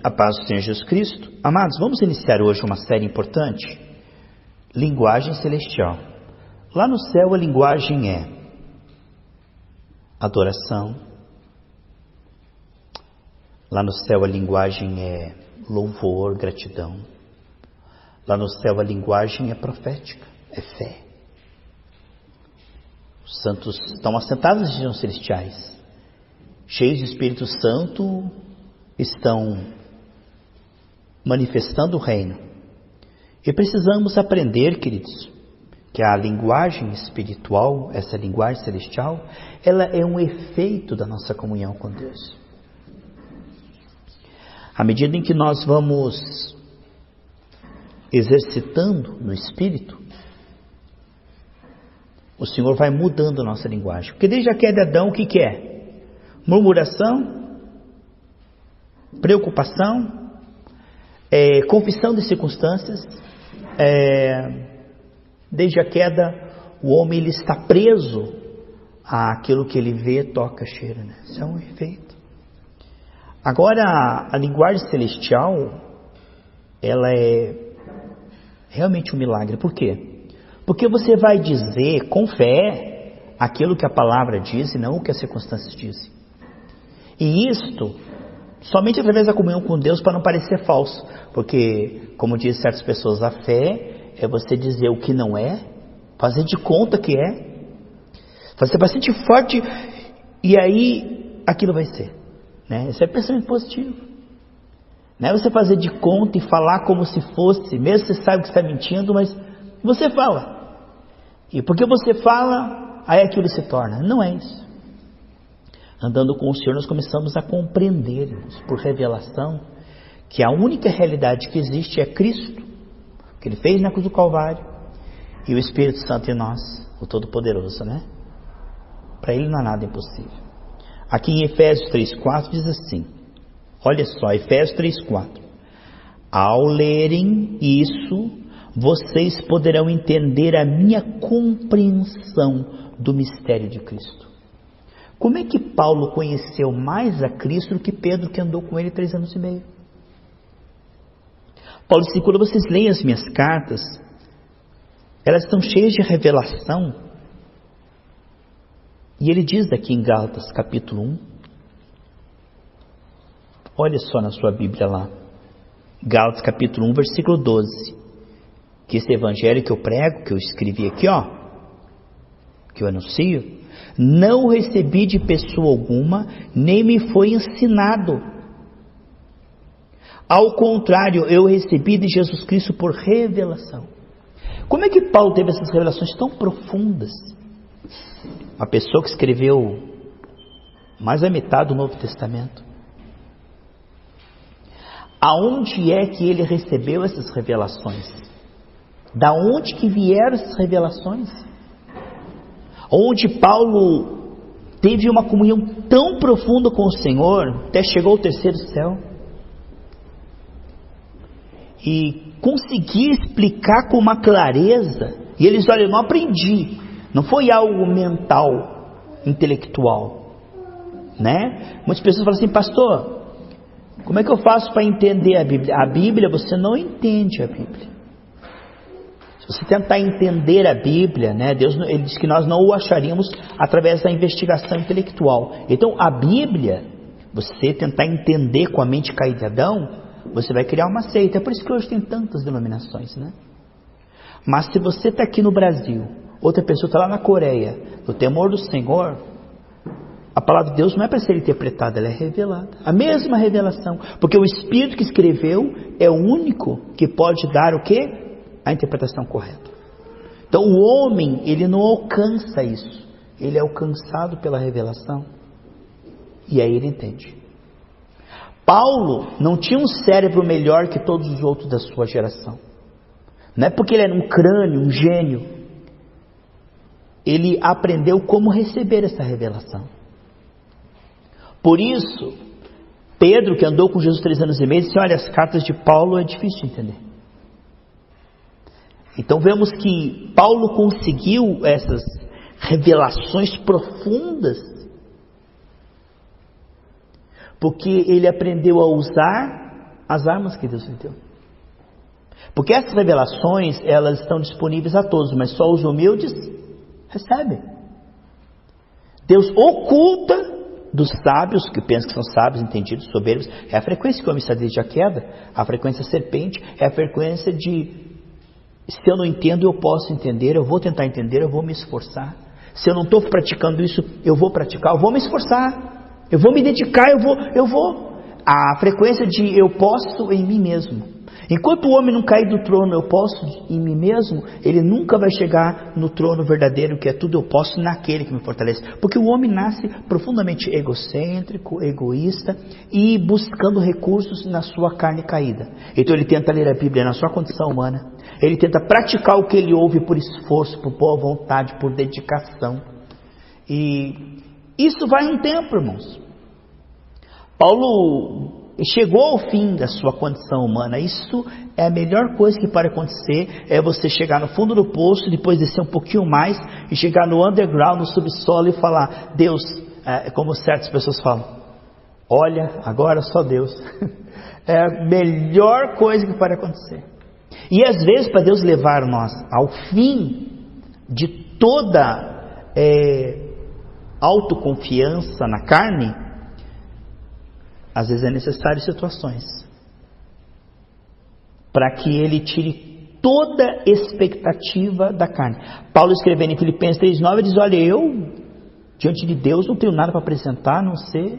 A paz do Senhor Jesus Cristo. Amados, vamos iniciar hoje uma série importante. Linguagem celestial. Lá no céu a linguagem é adoração. Lá no céu a linguagem é louvor, gratidão. Lá no céu a linguagem é profética, é fé. Os santos estão assentados nas regiões celestiais, cheios do Espírito Santo, estão manifestando o reino. E precisamos aprender, queridos, que a linguagem espiritual, essa linguagem celestial, ela é um efeito da nossa comunhão com Deus. À medida em que nós vamos exercitando no Espírito, o Senhor vai mudando a nossa linguagem. Porque desde a queda de Adão, o que é? Murmuração, preocupação, confissão de circunstâncias. Desde a queda, o homem ele está preso àquilo que ele vê, toca, cheira, né? Isso é um efeito. Agora, a linguagem celestial, ela é realmente um milagre. Por quê? Porque você vai dizer com fé aquilo que a palavra diz e não o que as circunstâncias dizem. E isto somente através da comunhão com Deus, para não parecer falso. Porque, como dizem certas pessoas, a fé é você dizer o que não é, fazer de conta que é, fazer bastante forte, e aí aquilo vai ser, né? Esse é pensamento positivo. Não é você fazer de conta e falar como se fosse, mesmo você sabe que está mentindo, mas você fala. E porque você fala, aí aquilo se torna. Não é isso. Andando com o Senhor, nós começamos a compreender, por revelação, que a única realidade que existe é Cristo, o que Ele fez na cruz do Calvário, e o Espírito Santo em nós, o Todo-Poderoso, né? Para Ele não há nada impossível. Aqui em Efésios 3,4 diz assim, olha só, Efésios 3,4. Ao lerem isso, vocês poderão entender a minha compreensão do mistério de Cristo. Como é que Paulo conheceu mais a Cristo do que Pedro, que andou com ele 3 anos e meio? Paulo disse, quando vocês leem as minhas cartas, elas estão cheias de revelação. E ele diz aqui em Gálatas capítulo 1, olha só na sua Bíblia lá, Gálatas capítulo 1, versículo 12, que esse evangelho que eu prego, que eu escrevi aqui, ó, que eu anuncio, não recebi de pessoa alguma, nem me foi ensinado. Ao contrário, eu recebi de Jesus Cristo por revelação. Como é que Paulo teve essas revelações tão profundas? Uma pessoa que escreveu mais da metade do Novo Testamento. Aonde é que ele recebeu essas revelações? Da onde que vieram essas revelações? Onde Paulo teve uma comunhão tão profunda com o Senhor, até chegou ao 3º céu, e conseguia explicar com uma clareza, e eles, olha, eu não aprendi, não foi algo mental, intelectual, né? Muitas pessoas falam assim, pastor, como é que eu faço para entender a Bíblia? A Bíblia, você não entende a Bíblia. Se você tentar entender a Bíblia, né, Deus, Ele diz que nós não o acharíamos através da investigação intelectual. Então, a Bíblia, você tentar entender com a mente caída de Adão, você vai criar uma seita. É por isso que hoje tem tantas denominações, né? Mas se você está aqui no Brasil, outra pessoa está lá na Coreia, no temor do Senhor, a palavra de Deus não é para ser interpretada, ela é revelada. A mesma revelação. Porque o Espírito que escreveu é o único que pode dar o quê? A interpretação correta. Então o homem, ele não alcança isso. Ele é alcançado pela revelação. E aí ele entende. Paulo não tinha um cérebro melhor que todos os outros da sua geração. Não é porque ele era um crânio, um gênio. Ele aprendeu como receber essa revelação. Por isso, Pedro, que andou com Jesus 3 anos e meio, disse, olha, as cartas de Paulo é difícil de entender. Então vemos que Paulo conseguiu essas revelações profundas, porque ele aprendeu a usar as armas que Deus lhe deu. Porque essas revelações, elas estão disponíveis a todos, mas só os humildes recebem. Deus oculta dos sábios, que pensam que são sábios, entendidos, soberbos. É a frequência que o homem está desde a queda, a frequência serpente, é a frequência de, se eu não entendo, eu posso entender, eu vou tentar entender, eu vou me esforçar. Se eu não estou praticando isso, eu vou praticar, eu vou me esforçar, eu vou me dedicar, eu vou. A frequência de eu posso em mim mesmo. Enquanto o homem não cair do trono, eu posso em mim mesmo, ele nunca vai chegar no trono verdadeiro, que é tudo eu posso naquele que me fortalece. Porque o homem nasce profundamente egocêntrico, egoísta e buscando recursos na sua carne caída. Então ele tenta ler a Bíblia na sua condição humana, ele tenta praticar o que ele ouve por esforço, por boa vontade, por dedicação. E isso vai um tempo, irmãos. Paulo chegou ao fim da sua condição humana. Isso é a melhor coisa que pode acontecer, é você chegar no fundo do poço, depois descer um pouquinho mais e chegar no underground, no subsolo e falar, Deus, como certas pessoas falam, olha, agora só Deus. É a melhor coisa que pode acontecer. E às vezes, para Deus levar nós ao fim de toda autoconfiança na carne, às vezes é necessário situações para que ele tire toda expectativa da carne. Paulo, escrevendo em Filipenses 3,9, diz, olha, eu diante de Deus não tenho nada para apresentar a não ser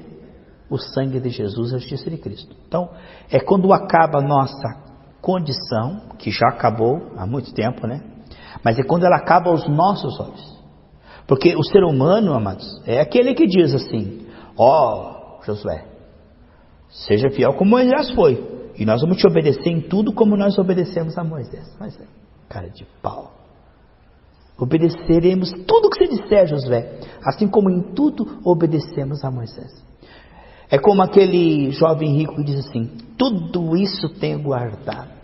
o sangue de Jesus, a justiça de Cristo. Então, é quando acaba a nossa condição, que já acabou há muito tempo, né? Mas é quando ela acaba aos nossos olhos. Porque o ser humano, amados, é aquele que diz assim, ó, Josué, seja fiel como Moisés foi, e nós vamos te obedecer em tudo como nós obedecemos a Moisés. Mas cara de pau. Obedeceremos tudo que você disser, Josué, assim como em tudo obedecemos a Moisés. É como aquele jovem rico que diz assim, tudo isso tenho guardado.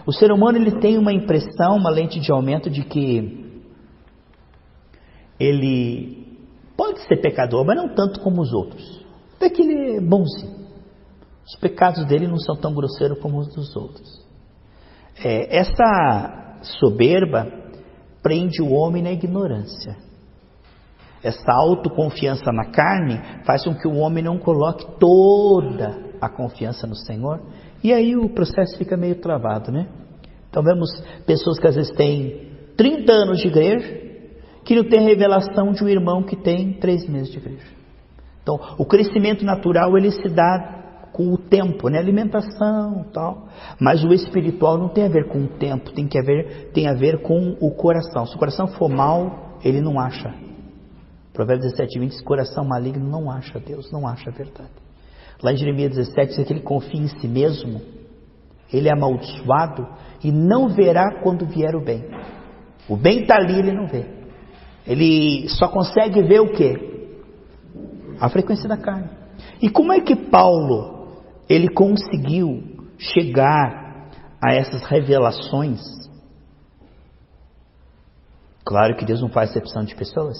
O ser humano, ele tem uma impressão, uma lente de aumento de que ele pode ser pecador, mas não tanto como os outros. Até que ele é bonzinho. Os pecados dele não são tão grosseiros como os dos outros. Essa soberba prende o homem na ignorância. Essa autoconfiança na carne faz com que o homem não coloque toda a confiança no Senhor. E aí o processo fica meio travado, né? Então vemos pessoas que às vezes têm 30 anos de igreja, que não tem revelação de um irmão que tem 3 meses de igreja. Então, o crescimento natural, ele se dá com o tempo, né? Alimentação e tal. Mas o espiritual não tem a ver com o tempo, tem a ver com o coração. Se o coração for mau, ele não acha. Provérbios 17:20 diz, coração maligno não acha Deus, não acha a verdade. Lá em Jeremias 17 diz que ele confia em si mesmo, ele é amaldiçoado e não verá quando vier o bem. O bem está ali, ele não vê. Ele só consegue ver o quê? A frequência da carne. E como é que Paulo, ele conseguiu chegar a essas revelações? Claro que Deus não faz exceção de pessoas,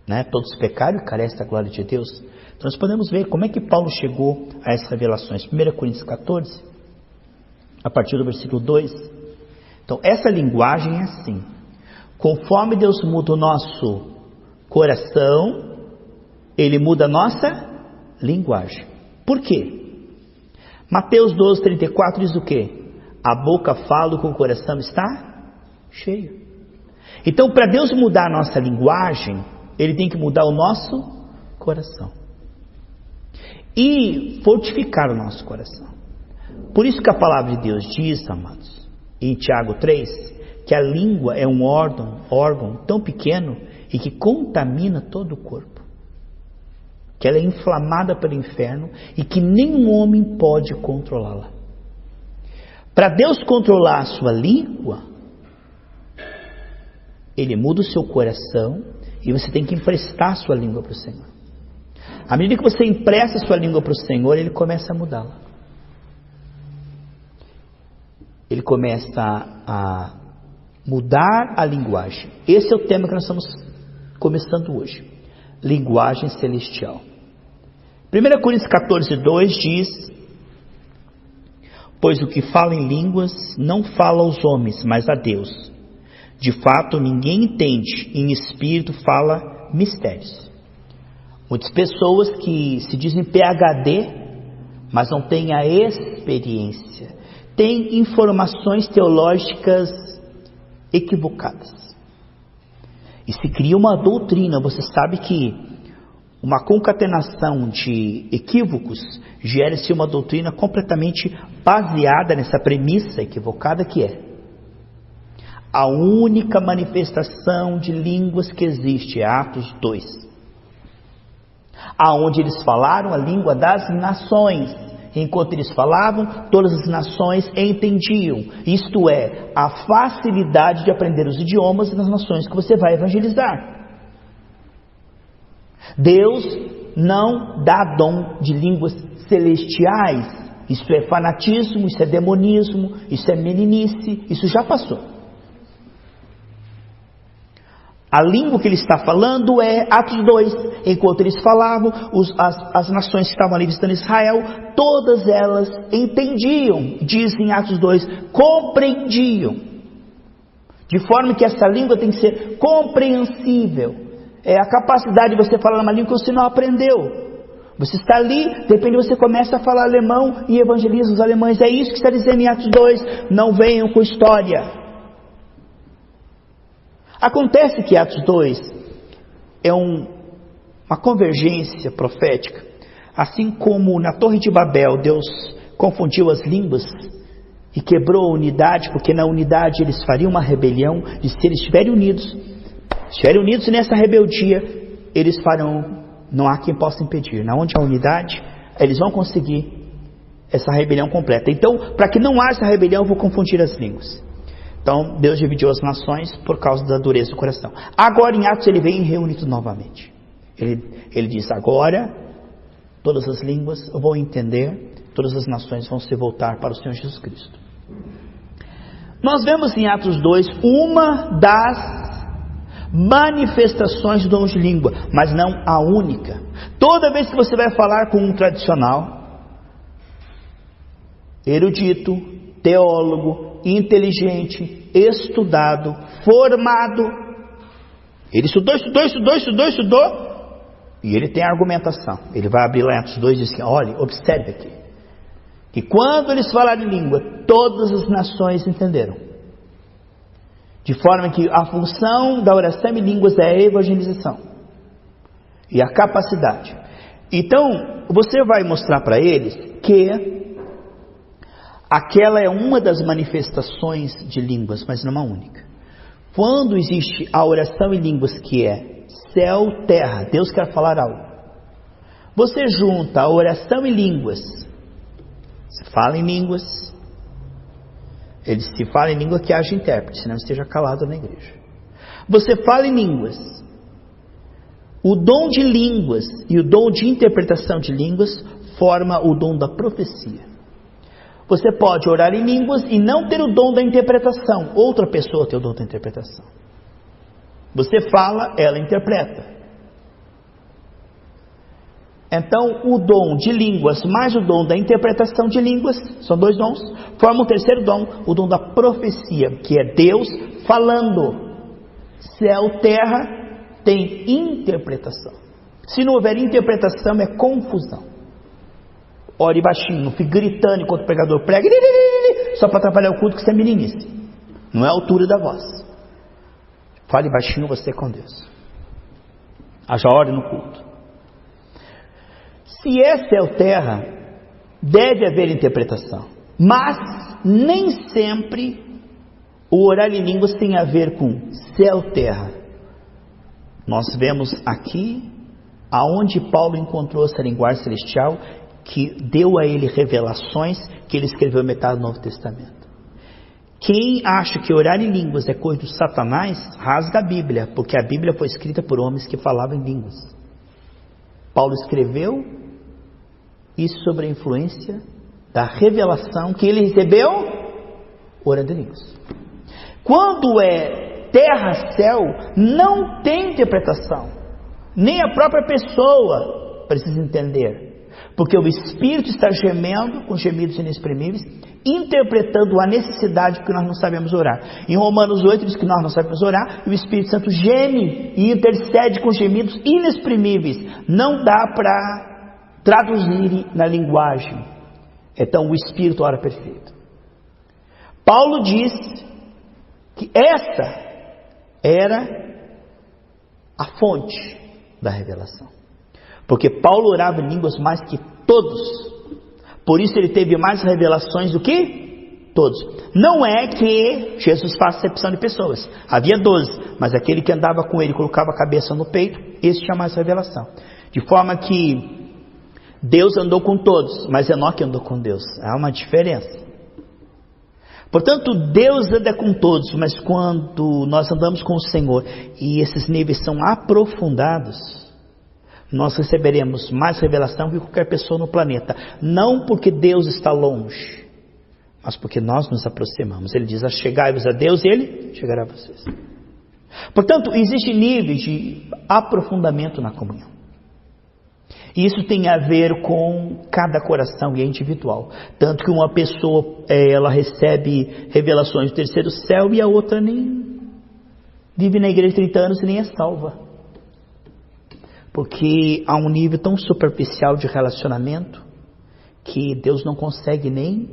né? Todos pecaram e carecem da glória de Deus. Então nós podemos ver como é que Paulo chegou a essas revelações. 1 Coríntios 14, a partir do versículo 2. Então essa linguagem é assim. Conforme Deus muda o nosso coração, Ele muda a nossa linguagem. Por quê? Mateus 12:34 diz o quê? A boca fala o que o coração está cheio. Então, para Deus mudar a nossa linguagem, Ele tem que mudar o nosso coração. E fortificar o nosso coração. Por isso que a palavra de Deus diz, amados, em Tiago 3, que a língua é um órgão tão pequeno e que contamina todo o corpo. Que ela é inflamada pelo inferno e que nenhum homem pode controlá-la. Para Deus controlar a sua língua, Ele muda o seu coração e você tem que emprestar a sua língua para o Senhor. À medida que você empresta a sua língua para o Senhor, Ele começa a mudá-la. Ele começa a mudar a linguagem. Esse é o tema que nós estamos começando hoje. Linguagem celestial. 1 Coríntios 14:2 diz pois o que fala em línguas não fala aos homens, mas a Deus. De fato, ninguém entende, em espírito fala mistérios. Muitas pessoas que se dizem PhD, mas não têm a experiência, têm informações teológicas equivocadas. E se cria uma doutrina. Você sabe que uma concatenação de equívocos gera-se uma doutrina completamente baseada nessa premissa equivocada, que é: a única manifestação de línguas que existe é Atos 2, aonde eles falaram a língua das nações. Enquanto eles falavam, todas as nações entendiam. Isto é, a facilidade de aprender os idiomas nas nações que você vai evangelizar. Deus não dá dom de línguas celestiais. Isso é fanatismo, isso é demonismo, isso é meninice, isso já passou. A língua que ele está falando é Atos 2. Enquanto eles falavam, as nações que estavam ali visitando Israel, todas elas entendiam, diz em Atos 2, compreendiam. De forma que essa língua tem que ser compreensível. É a capacidade de você falar uma língua que você não aprendeu. Você está ali, de repente você começa a falar alemão e evangeliza os alemães. É isso que está dizendo em Atos 2. Não venham com história. Acontece que Atos 2 é uma convergência profética. Assim como na Torre de Babel Deus confundiu as línguas e quebrou a unidade, porque na unidade eles fariam uma rebelião, e se eles estiverem unidos nessa rebeldia, eles farão, não há quem possa impedir. Na onde há unidade, eles vão conseguir essa rebelião completa. Então, para que não haja essa rebelião, eu vou confundir as línguas. Então, Deus dividiu as nações por causa da dureza do coração. Agora, em Atos, ele vem e reúne tudo novamente. Ele diz: agora, todas as línguas vão entender, todas as nações vão se voltar para o Senhor Jesus Cristo. Nós vemos em Atos 2 uma das manifestações do dom de língua, mas não a única. Toda vez que você vai falar com um tradicional, erudito, teólogo, inteligente, estudado, formado, ele estudou, e ele tem argumentação. Ele vai abrir lá em Atos 2 e diz assim: olha, observe aqui, que quando eles falaram em língua, todas as nações entenderam. De forma que a função da oração em línguas é a evangelização e a capacidade. Então, você vai mostrar para eles que aquela é uma das manifestações de línguas, mas não uma única. Quando existe a oração em línguas, que é céu, terra, Deus quer falar algo, você junta a oração em línguas, você fala em línguas, ele se fala em língua que haja intérprete, senão esteja calado na igreja. Você fala em línguas, o dom de línguas e o dom de interpretação de línguas forma o dom da profecia. Você pode orar em línguas e não ter o dom da interpretação. Outra pessoa tem o dom da interpretação. Você fala, ela interpreta. Então, o dom de línguas mais o dom da interpretação de línguas, são dois dons, formam o terceiro dom, o dom da profecia, que é Deus falando. Céu, terra, tem interpretação. Se não houver interpretação, é confusão. Ore baixinho, não fique gritando enquanto o pregador prega, só para atrapalhar o culto, que isso é meninice. Não é a altura da voz. Fale baixinho você com Deus. Haja ordem no culto. Se é céu, terra, deve haver interpretação. Mas nem sempre o orar em línguas tem a ver com céu, terra. Nós vemos aqui aonde Paulo encontrou essa linguagem celestial, que deu a ele revelações, que ele escreveu metade do Novo Testamento. Quem acha que orar em línguas é coisa do Satanás, rasga a Bíblia, porque a Bíblia foi escrita por homens que falavam em línguas. Paulo escreveu isso sobre a influência da revelação que ele recebeu orando em línguas. Quando é terra-céu, não tem interpretação, nem a própria pessoa precisa entender. Porque o Espírito está gemendo com gemidos inexprimíveis, interpretando a necessidade, porque nós não sabemos orar. Em Romanos 8 diz que nós não sabemos orar, e o Espírito Santo geme e intercede com gemidos inexprimíveis. Não dá para traduzir na linguagem. Então o Espírito ora perfeito. Paulo diz que essa era a fonte da revelação. Porque Paulo orava em línguas mais que todos. Por isso ele teve mais revelações do que todos. Não é que Jesus faz acepção de pessoas. Havia 12, mas aquele que andava com ele, colocava a cabeça no peito, esse tinha mais revelação. De forma que Deus andou com todos, mas Enoque andou com Deus. Há uma diferença. Portanto, Deus anda com todos, mas quando nós andamos com o Senhor e esses níveis são aprofundados, nós receberemos mais revelação que qualquer pessoa no planeta. Não porque Deus está longe, mas porque nós nos aproximamos. Ele diz: chegai-vos a Deus e Ele chegará a vocês. Portanto, existe níveis de aprofundamento na comunhão. E isso tem a ver com cada coração e é individual. Tanto que uma pessoa, ela recebe revelações do terceiro céu e a outra nem vive na igreja 30 anos e nem é salva. Porque há um nível tão superficial de relacionamento que Deus não consegue nem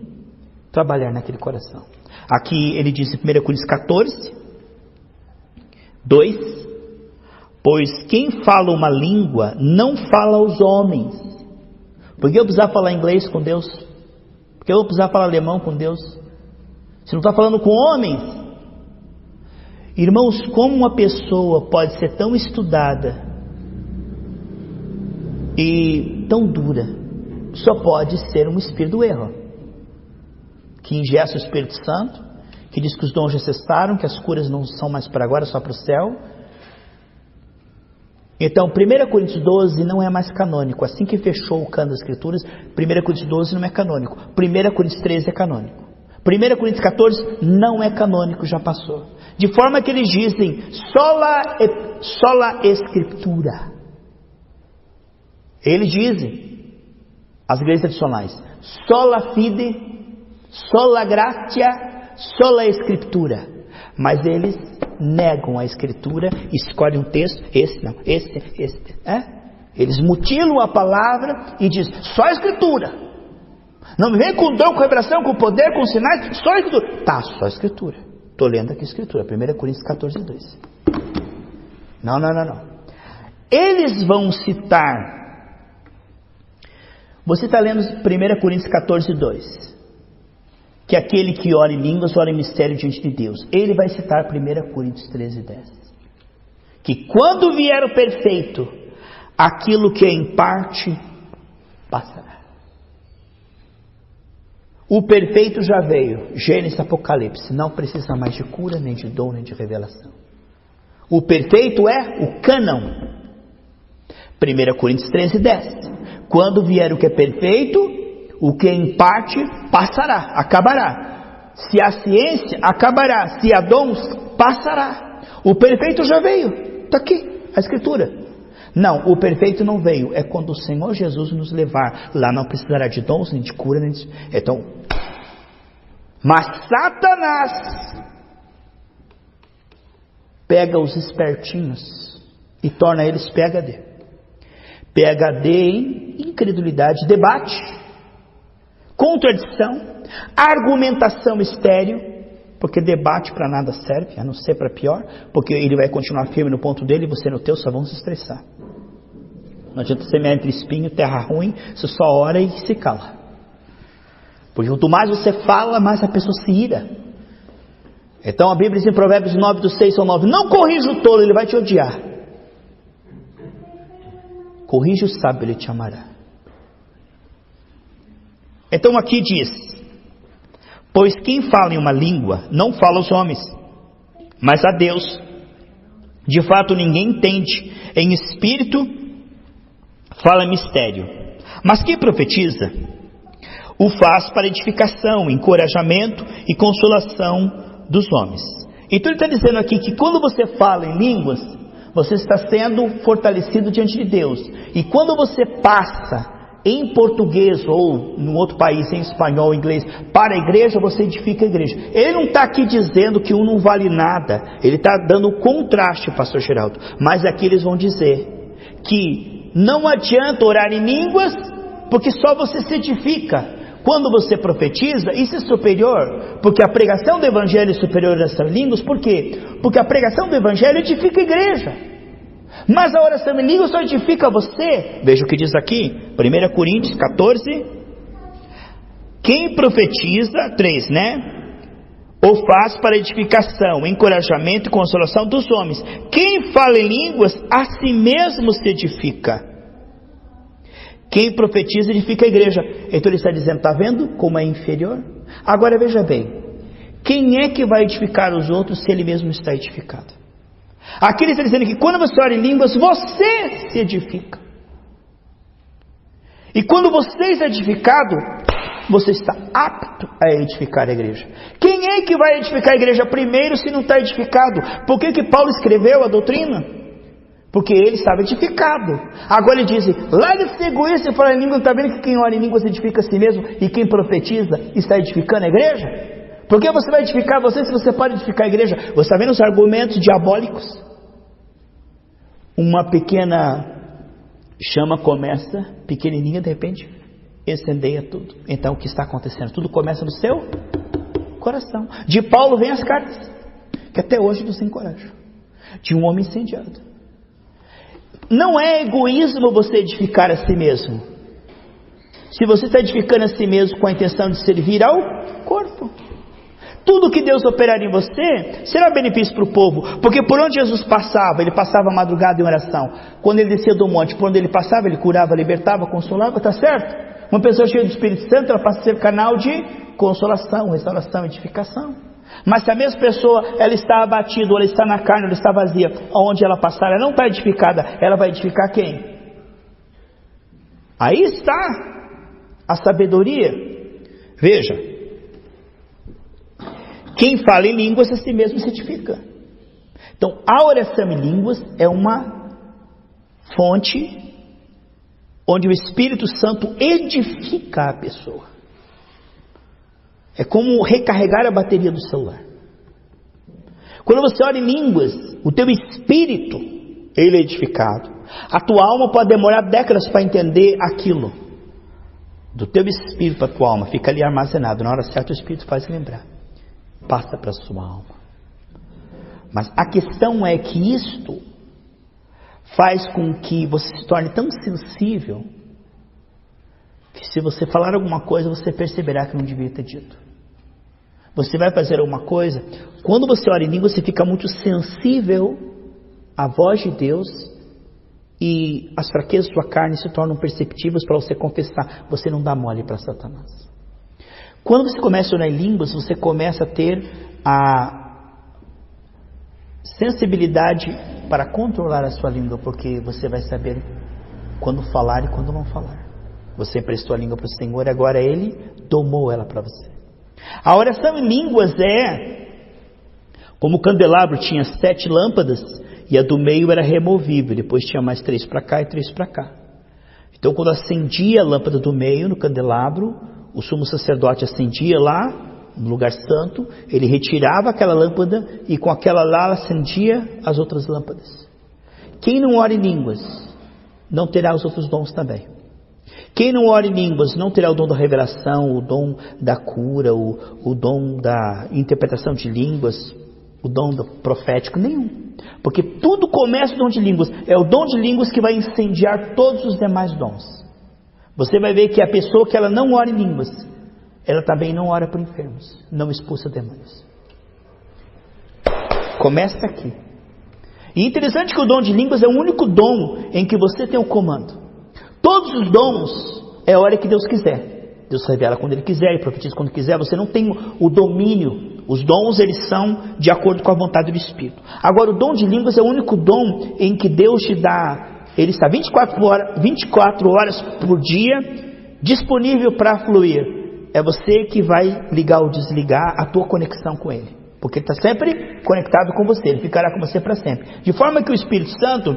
trabalhar naquele coração. Aqui ele diz em 1 Coríntios 14, 2... Pois quem fala uma língua não fala aos homens. Por que eu precisava falar inglês com Deus? Por que eu precisava falar alemão com Deus? Você não está falando com homens? Irmãos, como uma pessoa pode ser tão estudada e tão dura? Só pode ser um espírito do erro, que ingessa o Espírito Santo, que diz que os dons já cessaram, que as curas não são mais para agora, só para o céu. Então, 1 Coríntios 12 não é mais canônico. Assim que fechou o cano das Escrituras, 1 Coríntios 12 não é canônico. 1 Coríntios 13 é canônico. 1 Coríntios 14 não é canônico, já passou. De forma que eles dizem, sola Escritura. Eles dizem, as igrejas tradicionais, sola fide, sola gratia, sola Escritura. Mas eles negam a Escritura, escolhem um texto, esse não, esse. Eles mutilam a palavra e dizem, só a Escritura. Não me vem com dom, com revelação, com poder, com sinais, só a Escritura. Tá, só a Escritura. Estou lendo aqui a Escritura, 1 Coríntios 14, 2. Não. Eles vão citar, você está lendo 1 Coríntios 14, 2. Que aquele que ora em línguas, ora em mistério diante de Deus. Ele vai citar 1 Coríntios 13, 10. Que quando vier o perfeito, aquilo que é em parte, passará. O perfeito já veio, Gênesis, Apocalipse. Não precisa mais de cura, nem de dom, nem de revelação. O perfeito é o cânon. 1 Coríntios 13, 10. Quando vier o que é perfeito, o que em parte passará, acabará. Se há ciência, acabará. Se há dons, passará. O perfeito já veio. Está aqui, a Escritura. Não, o perfeito não veio. É quando o Senhor Jesus nos levar. Lá não precisará de dons, nem de cura, nem de... Então, mas Satanás pega os espertinhos e torna eles PhD. PhD em incredulidade, debate, contradição, argumentação estéril, porque debate para nada serve, a não ser para pior, porque ele vai continuar firme no ponto dele e você no teu só vão se estressar. Não adianta semear entre espinho, terra ruim, você só ora e se cala. Porque quanto mais você fala, mais a pessoa se ira. Então a Bíblia diz em Provérbios 9, do 6 ao 9, não corrija o tolo, ele vai te odiar. Corrija o sábio, ele te amará. Então aqui diz, pois quem fala em uma língua, não fala aos homens, mas a Deus. De fato ninguém entende, em espírito fala mistério. Mas quem profetiza, o faz para edificação, encorajamento e consolação dos homens. Então ele está dizendo aqui que quando você fala em línguas, você está sendo fortalecido diante de Deus. E quando você passa em português ou num outro país em espanhol, inglês, para a igreja, você edifica a igreja. Ele não está aqui dizendo que um não vale nada, ele está dando o contraste, pastor Geraldo. Mas aqui eles vão dizer que não adianta orar em línguas, porque só você se edifica. Quando você profetiza, isso é superior, porque a pregação do evangelho é superior à oração em línguas. Por quê? Porque a pregação do evangelho edifica a igreja, mas a oração em línguas só edifica você. Veja o que diz aqui, 1 Coríntios 14, quem profetiza, 3, o faz para edificação, encorajamento e consolação dos homens. Quem fala em línguas, a si mesmo se edifica. Quem profetiza edifica a igreja. Então ele está dizendo, está vendo como é inferior? Agora veja bem, quem é que vai edificar os outros se ele mesmo está edificado? Aqui ele está dizendo que quando você ora em línguas, você se edifica. E quando você está edificado, você está apto a edificar a igreja. Quem é que vai edificar a igreja primeiro se não está edificado? Por que Paulo escreveu a doutrina? Porque ele estava edificado. Agora ele diz, larga de ser egoísta e falar em língua. Não está vendo que quem ora em línguas edifica a si mesmo, e quem profetiza está edificando a igreja? Por que você vai edificar você se você pode edificar a igreja? Você está vendo os argumentos diabólicos? Uma pequena chama começa, pequenininha, de repente incendeia tudo. Então o que está acontecendo? Tudo começa no seu coração. De Paulo vem as cartas, que até hoje nos encorajam, de um homem incendiado. Não é egoísmo você edificar a si mesmo. Se você está edificando a si mesmo com a intenção de servir ao corpo, tudo que Deus operar em você será benefício para o povo. Porque por onde Jesus passava, ele passava a madrugada em oração. Quando ele descia do monte, por onde ele passava, ele curava, libertava, consolava, está certo? Uma pessoa cheia do Espírito Santo, ela passa a ser canal de consolação, restauração, edificação. Mas se a mesma pessoa, ela está abatida, ou ela está na carne, ou ela está vazia, onde ela passar, ela não está edificada, ela vai edificar quem? Aí está a sabedoria. Veja, quem fala em línguas a si mesmo se edifica. Então a oração em línguas é uma fonte onde o Espírito Santo edifica a pessoa. É como recarregar a bateria do celular. Quando você ora em línguas, o teu espírito, ele é edificado. A tua alma pode demorar décadas para entender aquilo. Do teu espírito para a tua alma, fica ali armazenado. Na hora certa o Espírito faz lembrar. Passa para a sua alma. Mas a questão é que isto faz com que você se torne tão sensível que se você falar alguma coisa, você perceberá que não devia ter dito. Você vai fazer alguma coisa, quando você ora em língua, você fica muito sensível à voz de Deus, e as fraquezas da sua carne se tornam perceptíveis para você confessar. Você não dá mole para Satanás. Quando você começa a orar em línguas, você começa a ter a sensibilidade para controlar a sua língua, porque você vai saber quando falar e quando não falar. Você emprestou a língua para o Senhor, agora Ele domou ela para você. A oração em línguas é como o candelabro tinha 7 lâmpadas e a do meio era removível, depois tinha mais 3 para cá e 3 para cá. Então quando acendia a lâmpada do meio no candelabro, o sumo sacerdote acendia lá no lugar santo, ele retirava aquela lâmpada e com aquela lá acendia as outras lâmpadas. Quem não ora em línguas não terá os outros dons também. Quem não ora em línguas não terá o dom da revelação, o dom da cura, o dom da interpretação de línguas, o dom do profético, nenhum. Porque tudo começa no dom de línguas. É o dom de línguas que vai incendiar todos os demais dons. Você vai ver que a pessoa que ela não ora em línguas, ela também não ora por enfermos, não expulsa demônios. Começa aqui. E interessante que o dom de línguas é o único dom em que você tem o comando. Todos os dons é a hora que Deus quiser. Deus revela quando Ele quiser e profetiza quando quiser. Você não tem o domínio. Os dons, eles são de acordo com a vontade do Espírito. Agora, o dom de línguas é o único dom em que Deus te dá. Ele está 24 horas por dia disponível para fluir. É você que vai ligar ou desligar a tua conexão com Ele. Porque Ele está sempre conectado com você. Ele ficará com você para sempre. De forma que o Espírito Santo,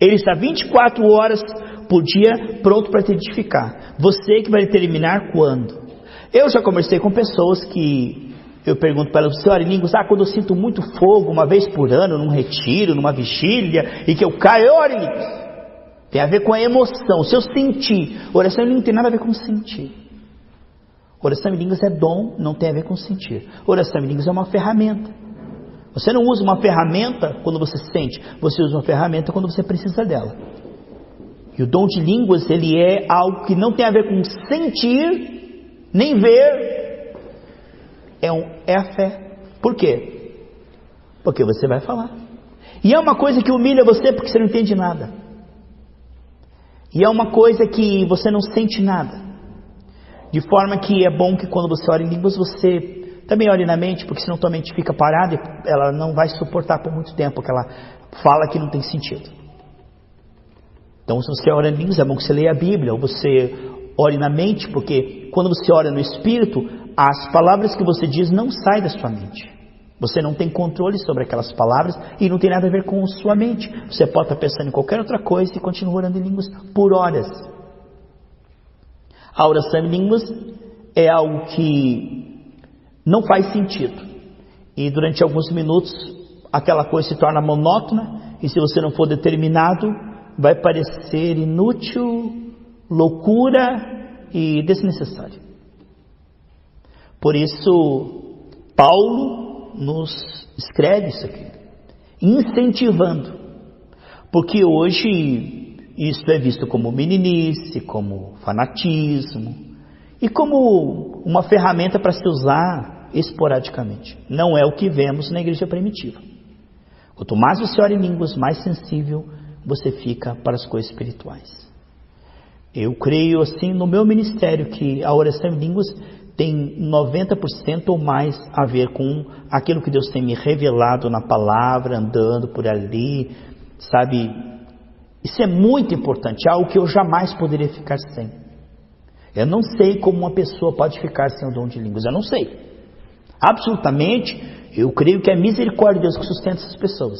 Ele está 24 horas por dia, pronto para te edificar. Você que vai determinar quando. Eu já conversei com pessoas que eu pergunto para elas: você ora em línguas? Quando eu sinto muito fogo, uma vez por ano, num retiro, numa vigília, e que eu caio, eu oro em línguas. Tem a ver com a emoção. Se eu sentir, oração em línguas não tem nada a ver com sentir. Oração em línguas é dom, não tem a ver com sentir. Oração em línguas é uma ferramenta. Você não usa uma ferramenta quando você sente, você usa uma ferramenta quando você precisa dela. E o dom de línguas, ele é algo que não tem a ver com sentir, nem ver. É a fé. Por quê? Porque você vai falar. E é uma coisa que humilha você porque você não entende nada. E é uma coisa que você não sente nada. De forma que é bom que quando você ora em línguas, você também ore na mente, porque senão tua mente fica parada e ela não vai suportar por muito tempo aquela fala que não tem sentido. Então, se você ora em línguas, é bom que você leia a Bíblia, ou você ore na mente, porque quando você ora no Espírito, as palavras que você diz não saem da sua mente. Você não tem controle sobre aquelas palavras e não tem nada a ver com sua mente. Você pode estar pensando em qualquer outra coisa e continuar orando em línguas por horas. A oração em línguas é algo que não faz sentido. E durante alguns minutos aquela coisa se torna monótona, e se você não for determinado, vai parecer inútil, loucura e desnecessário. Por isso, Paulo nos escreve isso aqui, incentivando, porque hoje isso é visto como meninice, como fanatismo e como uma ferramenta para se usar esporadicamente. Não é o que vemos na igreja primitiva. Quanto mais você ora em línguas, mais sensível você fica para as coisas espirituais. Eu creio assim no meu ministério que a oração em línguas tem 90% ou mais a ver com aquilo que Deus tem me revelado na palavra, andando por ali, sabe? Isso é muito importante, é algo que eu jamais poderia ficar sem. Eu não sei como uma pessoa pode ficar sem o dom de línguas, eu não sei. Absolutamente, eu creio que é a misericórdia de Deus que sustenta essas pessoas.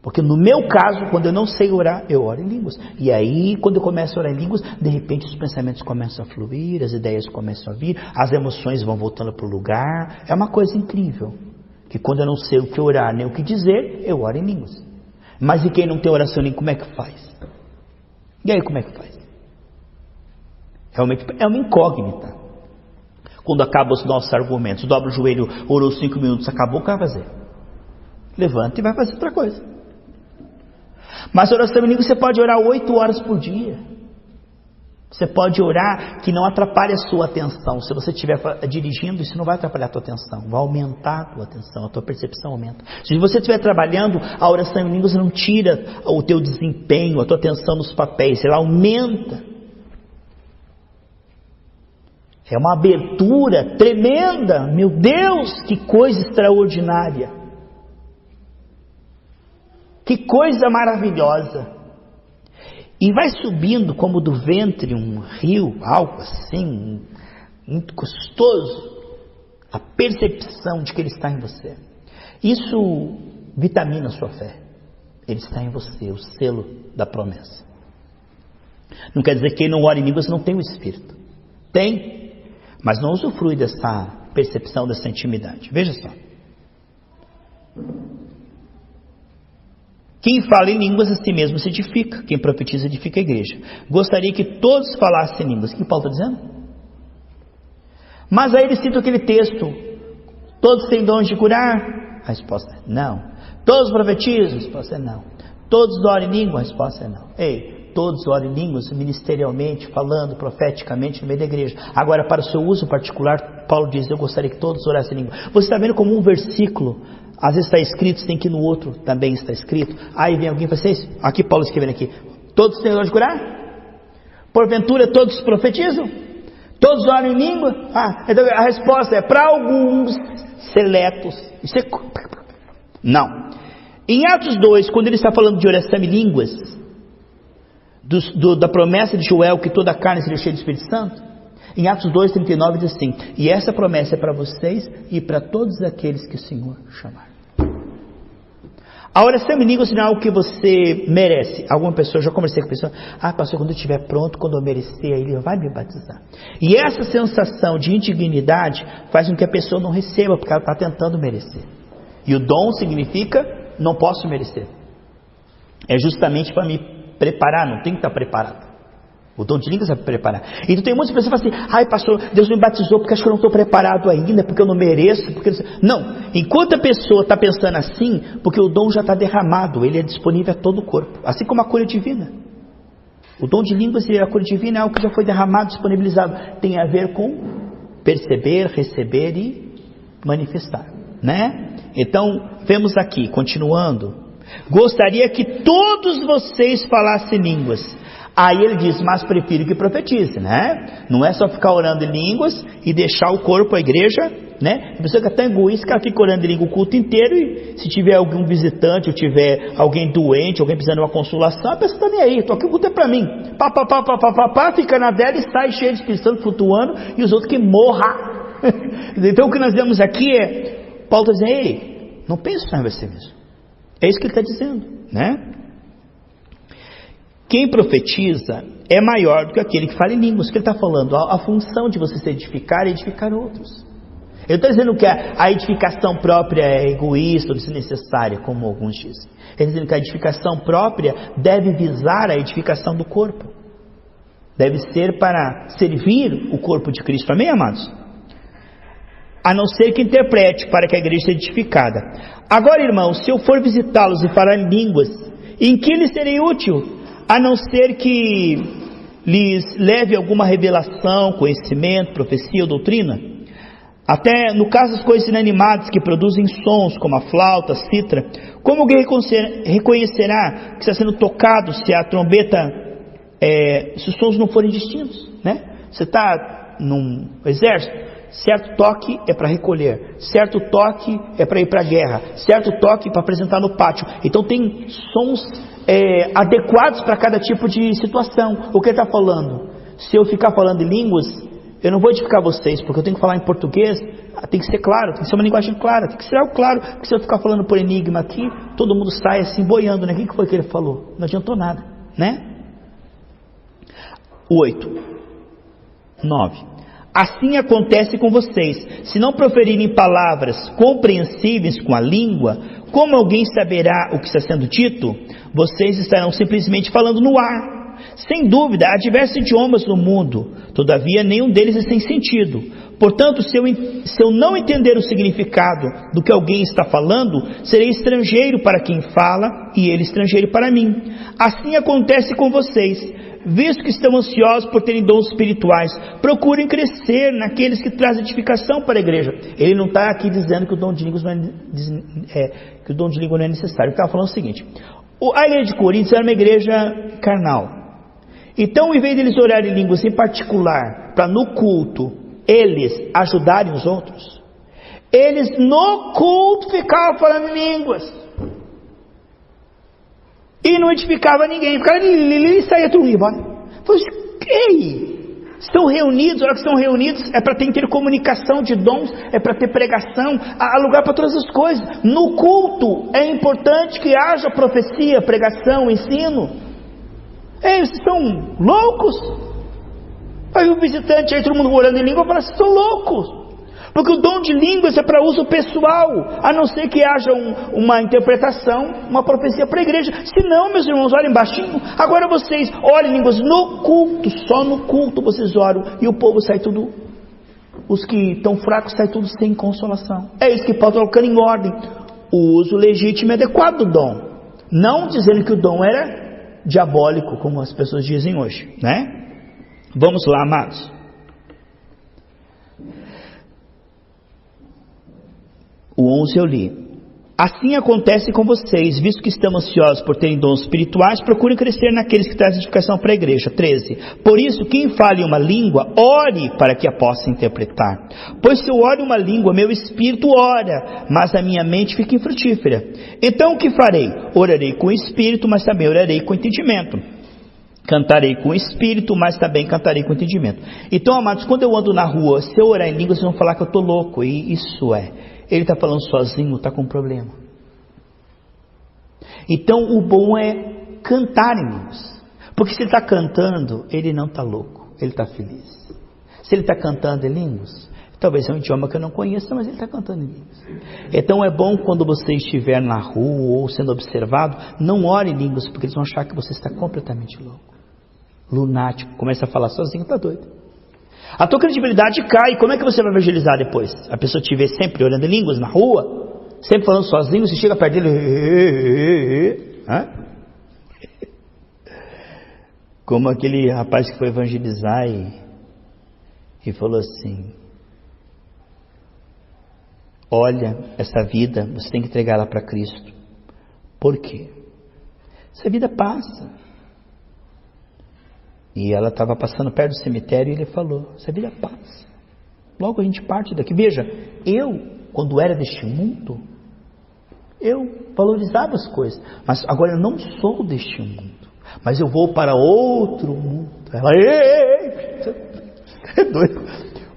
Porque no meu caso, quando eu não sei orar, eu oro em línguas. E aí, quando eu começo a orar em línguas, de repente os pensamentos começam a fluir, as ideias começam a vir, as emoções vão voltando para o lugar. É uma coisa incrível. Que quando eu não sei o que orar, nem o que dizer, eu oro em línguas. Mas e quem não tem oração nem como é que faz? E aí como é que faz? Realmente é uma incógnita. Quando acabam os nossos argumentos, dobra o joelho, orou 5 minutos, acabou, o que vai fazer? Levanta e vai fazer outra coisa. Mas oração em línguas você pode orar 8 horas por dia. Você pode orar que não atrapalhe a sua atenção. Se você estiver dirigindo, isso não vai atrapalhar a tua atenção, vai aumentar a tua atenção, a tua percepção aumenta. Se você estiver trabalhando, a oração em línguas não tira o teu desempenho, a tua atenção nos papéis, ela aumenta. É uma abertura tremenda. Meu Deus, que coisa extraordinária. Que coisa maravilhosa. E vai subindo como do ventre um rio, algo assim, muito gostoso. A percepção de que Ele está em você. Isso vitamina a sua fé. Ele está em você, o selo da promessa. Não quer dizer que quem não ora em línguas não tem o Espírito. Tem, mas não usufrui dessa percepção, dessa intimidade. Veja só. Quem fala em línguas a si mesmo se edifica. Quem profetiza edifica a igreja. Gostaria que todos falassem em línguas. O que Paulo está dizendo? Mas aí ele cita aquele texto. Todos têm dons de curar? A resposta é não. Todos profetizam? A resposta é não. Todos oram em língua? A resposta é não. Ei, todos oram em línguas ministerialmente, falando profeticamente no meio da igreja. Agora, para o seu uso particular, Paulo diz: eu gostaria que todos orassem em língua. Você está vendo como um versículo, às vezes está escrito, tem que ir no outro também está escrito. Aí vem alguém e fala assim: aqui Paulo escrevendo aqui, todos têm dom de curar? Porventura todos profetizam? Todos oram em língua? Então a resposta é para alguns seletos. Isso é... Não. Em Atos 2, quando ele está falando de oração em línguas, da promessa de Joel que toda a carne seria cheia do Espírito Santo, em Atos 2:39 diz assim: e essa promessa é para vocês e para todos aqueles que o Senhor chamar. A oração em línguas não é algo que você merece. Alguma pessoa, já conversei com a pessoa, pastor, quando eu estiver pronto, quando eu merecer, aí ele vai me batizar. E essa sensação de indignidade faz com que a pessoa não receba, porque ela está tentando merecer. E o dom significa, não posso merecer. É justamente para me preparar, não tem que estar preparado. O dom de línguas é para preparar. Então tem muitas pessoas que falam assim, pastor, Deus me batizou porque acho que eu não estou preparado ainda, porque eu não mereço. Porque... Não, enquanto a pessoa está pensando assim, porque o dom já está derramado, ele é disponível a todo o corpo. Assim como a cura divina. O dom de línguas e a cura divina é algo que já foi derramado, disponibilizado. Tem a ver com perceber, receber e manifestar, né? Então, vemos aqui, continuando. Gostaria que todos vocês falassem línguas. Aí ele diz, mas prefiro que profetize, né? Não é só ficar orando em línguas e deixar o corpo, a igreja, né? A pessoa que é tão egoísta, que ela fica orando em língua o culto inteiro e se tiver algum visitante, ou tiver alguém doente, alguém precisando de uma consolação, a pessoa está nem aí, o culto é para mim. Fica na vela e sai cheio de Espírito Santo flutuando e os outros que morram. Então o que nós vemos aqui é, Paulo está dizendo, ei, não pense que não vai ser mesmo. É isso que ele está dizendo, né? Quem profetiza é maior do que aquele que fala em línguas. O que ele está falando? A função de você se edificar é edificar outros. Ele está dizendo que a edificação própria é egoísta ou desnecessária, como alguns dizem. Ele está dizendo que a edificação própria deve visar a edificação do corpo. Deve ser para servir o corpo de Cristo. Amém, amados? A não ser que interprete para que a igreja seja edificada. Agora, irmãos, se eu for visitá-los e falar em línguas, em que lhes serei útil? A não ser que lhes leve alguma revelação, conhecimento, profecia ou doutrina. Até no caso das coisas inanimadas que produzem sons, como a flauta, a cítara, como alguém reconhecerá que está sendo tocado se a trombeta, se os sons não forem distintos, né? Você está num exército, certo toque é para recolher, certo toque é para ir para a guerra, certo toque para apresentar no pátio. Então tem sons adequados para cada tipo de situação. O que ele está falando? Se eu ficar falando em línguas, eu não vou edificar vocês, porque eu tenho que falar em português, tem que ser claro, tem que ser uma linguagem clara, tem que ser algo claro, porque se eu ficar falando por enigma aqui, todo mundo sai assim boiando, né? O que foi que ele falou? Não adiantou nada, né? 9. Assim acontece com vocês, se não proferirem palavras compreensíveis com a língua, como alguém saberá o que está sendo dito? Vocês estarão simplesmente falando no ar. Sem dúvida, há diversos idiomas no mundo, todavia nenhum deles é sem sentido. Portanto, se eu não entender o significado do que alguém está falando, serei estrangeiro para quem fala e ele estrangeiro para mim. Assim acontece com vocês. Visto que estão ansiosos por terem dons espirituais, procurem crescer naqueles que trazem edificação para a igreja. Ele não está aqui dizendo que o dom de línguas não que o dom de língua não é necessário. Ele estava falando o seguinte: a igreja de Corinto era uma igreja carnal. Então, em vez de eles orarem em línguas em particular, para no culto eles ajudarem os outros, eles no culto ficavam falando em línguas. E não edificava ninguém, ficava e saía tudo embora. Falei, ei, estão reunidos, a hora que estão reunidos é para ter intercomunicação de dons, é para ter pregação, há lugar para todas as coisas. No culto é importante que haja profecia, pregação, ensino. Ei, vocês estão loucos? Aí o visitante, aí todo mundo orando em língua, fala, vocês estão loucos. Porque o dom de línguas é para uso pessoal, a não ser que haja uma interpretação, uma profecia para a igreja. Se não, meus irmãos, olhem baixinho. Agora vocês orem línguas no culto, só no culto vocês oram, e o povo sai tudo, os que estão fracos saem tudo sem consolação. É isso que Paulo está colocando em ordem, o uso legítimo e adequado do dom. Não dizendo que o dom era diabólico, como as pessoas dizem hoje, né? Vamos lá, amados. O 11 eu li. Assim acontece com vocês, visto que estão ansiosos por terem dons espirituais, procurem crescer naqueles que trazem edificação para a igreja. 13. Por isso, quem fale uma língua, ore para que a possa interpretar. Pois se eu oro uma língua, meu espírito ora, mas a minha mente fica infrutífera. Então o que farei? Orarei com o espírito, mas também orarei com entendimento. Cantarei com o espírito, mas também cantarei com entendimento. Então, amados, quando eu ando na rua, se eu orar em línguas, vocês vão falar que eu estou louco, e isso é. Ele está falando sozinho, está com problema. Então o bom é cantar em línguas. Porque se ele está cantando, ele não está louco, ele está feliz. Se ele está cantando em línguas, talvez é um idioma que eu não conheça, mas ele está cantando em línguas. Então é bom quando você estiver na rua ou sendo observado, não ore em línguas, porque eles vão achar que você está completamente louco. Lunático, começa a falar sozinho, está doido. A tua credibilidade cai. Como é que você vai evangelizar depois? A pessoa te vê sempre orando em línguas na rua, sempre falando sozinho, você chega perto dele, como aquele rapaz que foi evangelizar e falou assim: olha, essa vida você tem que entregar ela para Cristo. Por quê? Essa vida passa. E ela estava passando perto do cemitério e ele falou: essa vida passa, logo a gente parte daqui. Veja, eu, quando era deste mundo, eu valorizava as coisas, mas agora eu não sou deste mundo, mas eu vou para outro mundo. Ela, é doido.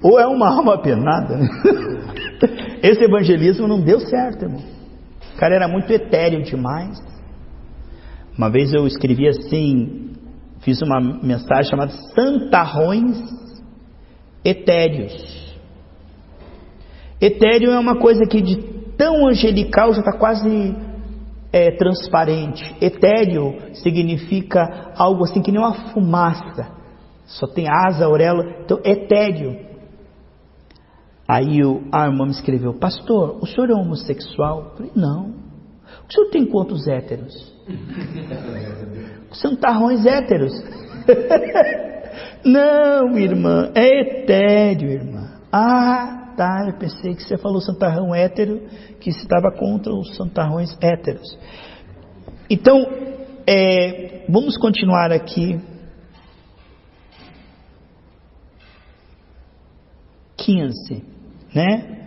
Ou é uma alma penada, né? Esse evangelismo não deu certo, irmão. O cara era muito etéreo demais. Uma vez eu escrevi assim, fiz uma mensagem chamada Santarrões Etéreos. Etéreo é uma coisa que de tão angelical já está quase transparente. Etéreo significa algo assim que nem uma fumaça, só tem asa, auréola. Então etéreo. Aí a irmã me escreveu: pastor, o senhor é homossexual? Eu falei: não. O senhor tem quantos héteros? Santarrões héteros. Não, irmã, é etéreo, irmã. Ah, tá, eu pensei que você falou santarrão hétero, que estava contra os santarrões héteros. Então, vamos continuar aqui. 15, né?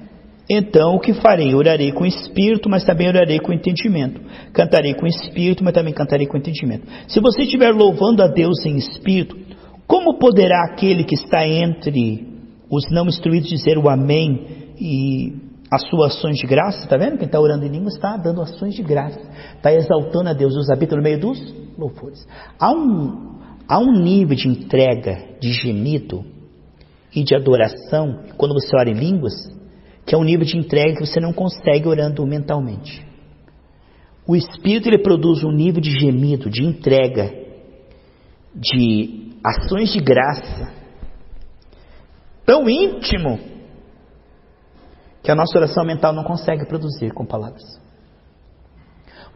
Então, o que farei? Orarei com espírito, mas também orarei com entendimento. Cantarei com espírito, mas também cantarei com entendimento. Se você estiver louvando a Deus em espírito, como poderá aquele que está entre os não instruídos dizer o amém e as suas ações de graça? Está vendo? Quem está orando em línguas está dando ações de graça, está exaltando a Deus. Deus habita no meio dos louvores. Há um nível de entrega, de gemido e de adoração, quando você ora em línguas, que é um nível de entrega que você não consegue orando mentalmente. O Espírito, ele produz um nível de gemido, de entrega, de ações de graça, tão íntimo, que a nossa oração mental não consegue produzir com palavras.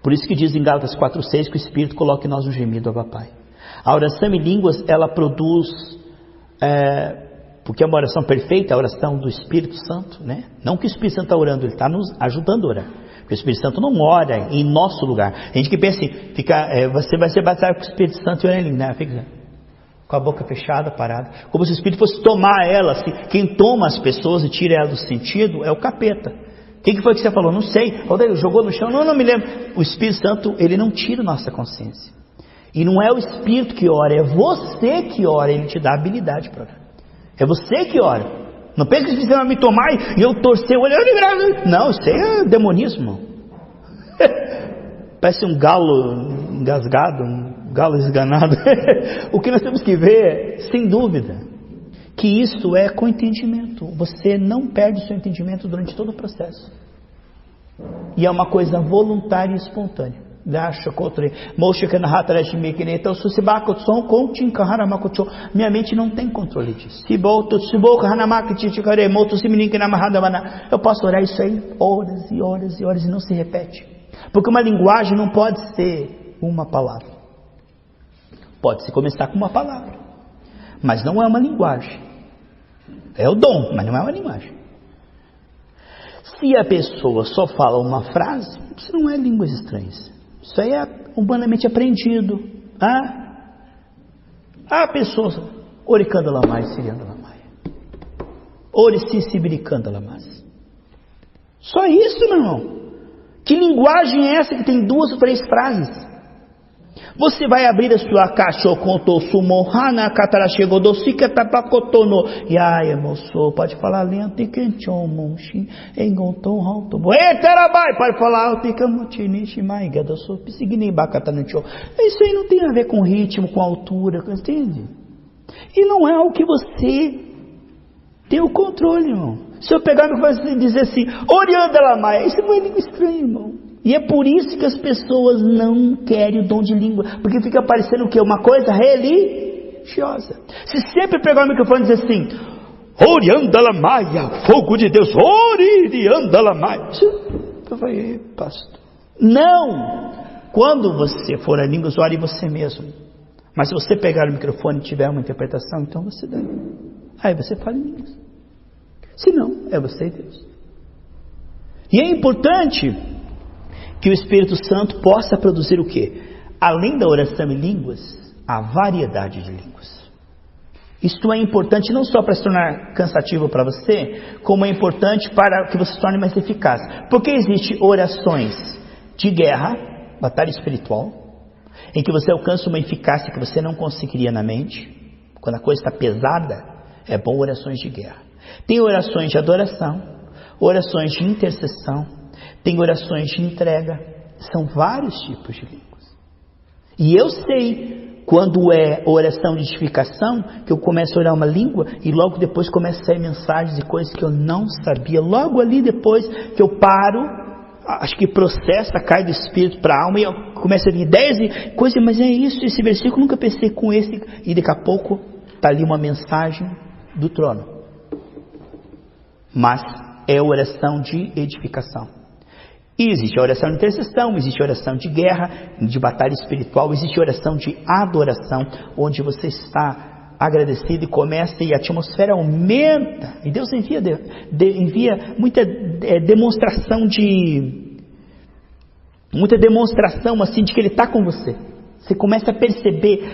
Por isso que diz em Gálatas 4:6 que o Espírito coloca em nós um gemido, Abba Pai. A oração em línguas, ela produz... porque é uma oração perfeita, a oração do Espírito Santo, né? Não que o Espírito Santo está orando, ele está nos ajudando a orar. Porque o Espírito Santo não ora em nosso lugar. A gente que pensa assim, você vai ser batizado com o Espírito Santo e ora em língua, né? Fica com a boca fechada, parada, como se o Espírito fosse tomar ela. Assim. Quem toma as pessoas e tira ela do sentido é o capeta. O que foi que você falou? Não sei. Jogou no chão? Não me lembro. O Espírito Santo, ele não tira nossa consciência. E não é o Espírito que ora, é você que ora, ele te dá habilidade para orar. É você que ora. Não pense que você vai me tomar e eu torcer o olho. Não, isso é demonismo. Parece um galo engasgado, um galo esganado. O que nós temos que ver, sem dúvida, que isso é com entendimento. Você não perde o seu entendimento durante todo o processo. E é uma coisa voluntária e espontânea. Minha mente não tem controle disso. Eu posso orar isso aí horas e horas e horas e não se repete. Porque uma linguagem não pode ser uma palavra. Pode-se começar com uma palavra, mas não é uma linguagem. É o dom, mas não é uma linguagem. Se a pessoa só fala uma frase, isso não é línguas estranhas. Isso aí é humanamente aprendido. A pessoa oricanda lamais, sirianda lamai. Oricicibiricanda lamas. Só isso, meu irmão. Que linguagem é essa que tem 2 ou 3 frases? Você vai abrir a sua caixa contou sumo hana katara chegou do sika tapacotono e ai moço, pode falar lento e quenchon monchi engonton alto eterabai, pode falar alto e camutinishi maiga do so pisigni bakatancho. Isso aí não tem a ver com ritmo, com altura, entende? E não é o que você tem o controle, irmão. Se eu pegar e dizer assim, Orianda Lamai, isso não é língua estranha, irmão. E é por isso que as pessoas não querem o dom de língua, porque fica parecendo o quê? Uma coisa religiosa. Se sempre pegar o microfone e dizer assim, Orianda Lamai, fogo de Deus, Orianda Lamai. Eu falei, pastor. Não! Quando você for a língua, ore você mesmo. Mas se você pegar o microfone e tiver uma interpretação, então você dá. Aí você fala em línguas. Se não, é você e Deus. E é importante que o Espírito Santo possa produzir o quê? Além da oração em línguas, a variedade de línguas. Isto é importante não só para se tornar cansativo para você, como é importante para que você se torne mais eficaz. Porque existem orações de guerra, batalha espiritual, em que você alcança uma eficácia que você não conseguiria na mente. Quando a coisa está pesada, é bom orações de guerra. Tem orações de adoração, orações de intercessão, tem orações de entrega. São vários tipos de línguas. E eu sei quando é oração de edificação, que eu começo a orar uma língua e logo depois começam a sair mensagens e coisas que eu não sabia. Logo ali depois que eu paro, acho que processa, cai do espírito para a alma e eu começo a vir ideias e coisas, mas é isso, esse versículo nunca pensei com esse, e daqui a pouco está ali uma mensagem do trono. Mas é oração de edificação. E existe a oração de intercessão, existe a oração de guerra, de batalha espiritual, existe a oração de adoração, onde você está agradecido e começa e a atmosfera aumenta. E Deus envia muita demonstração assim de que Ele está com você. Você começa a perceber,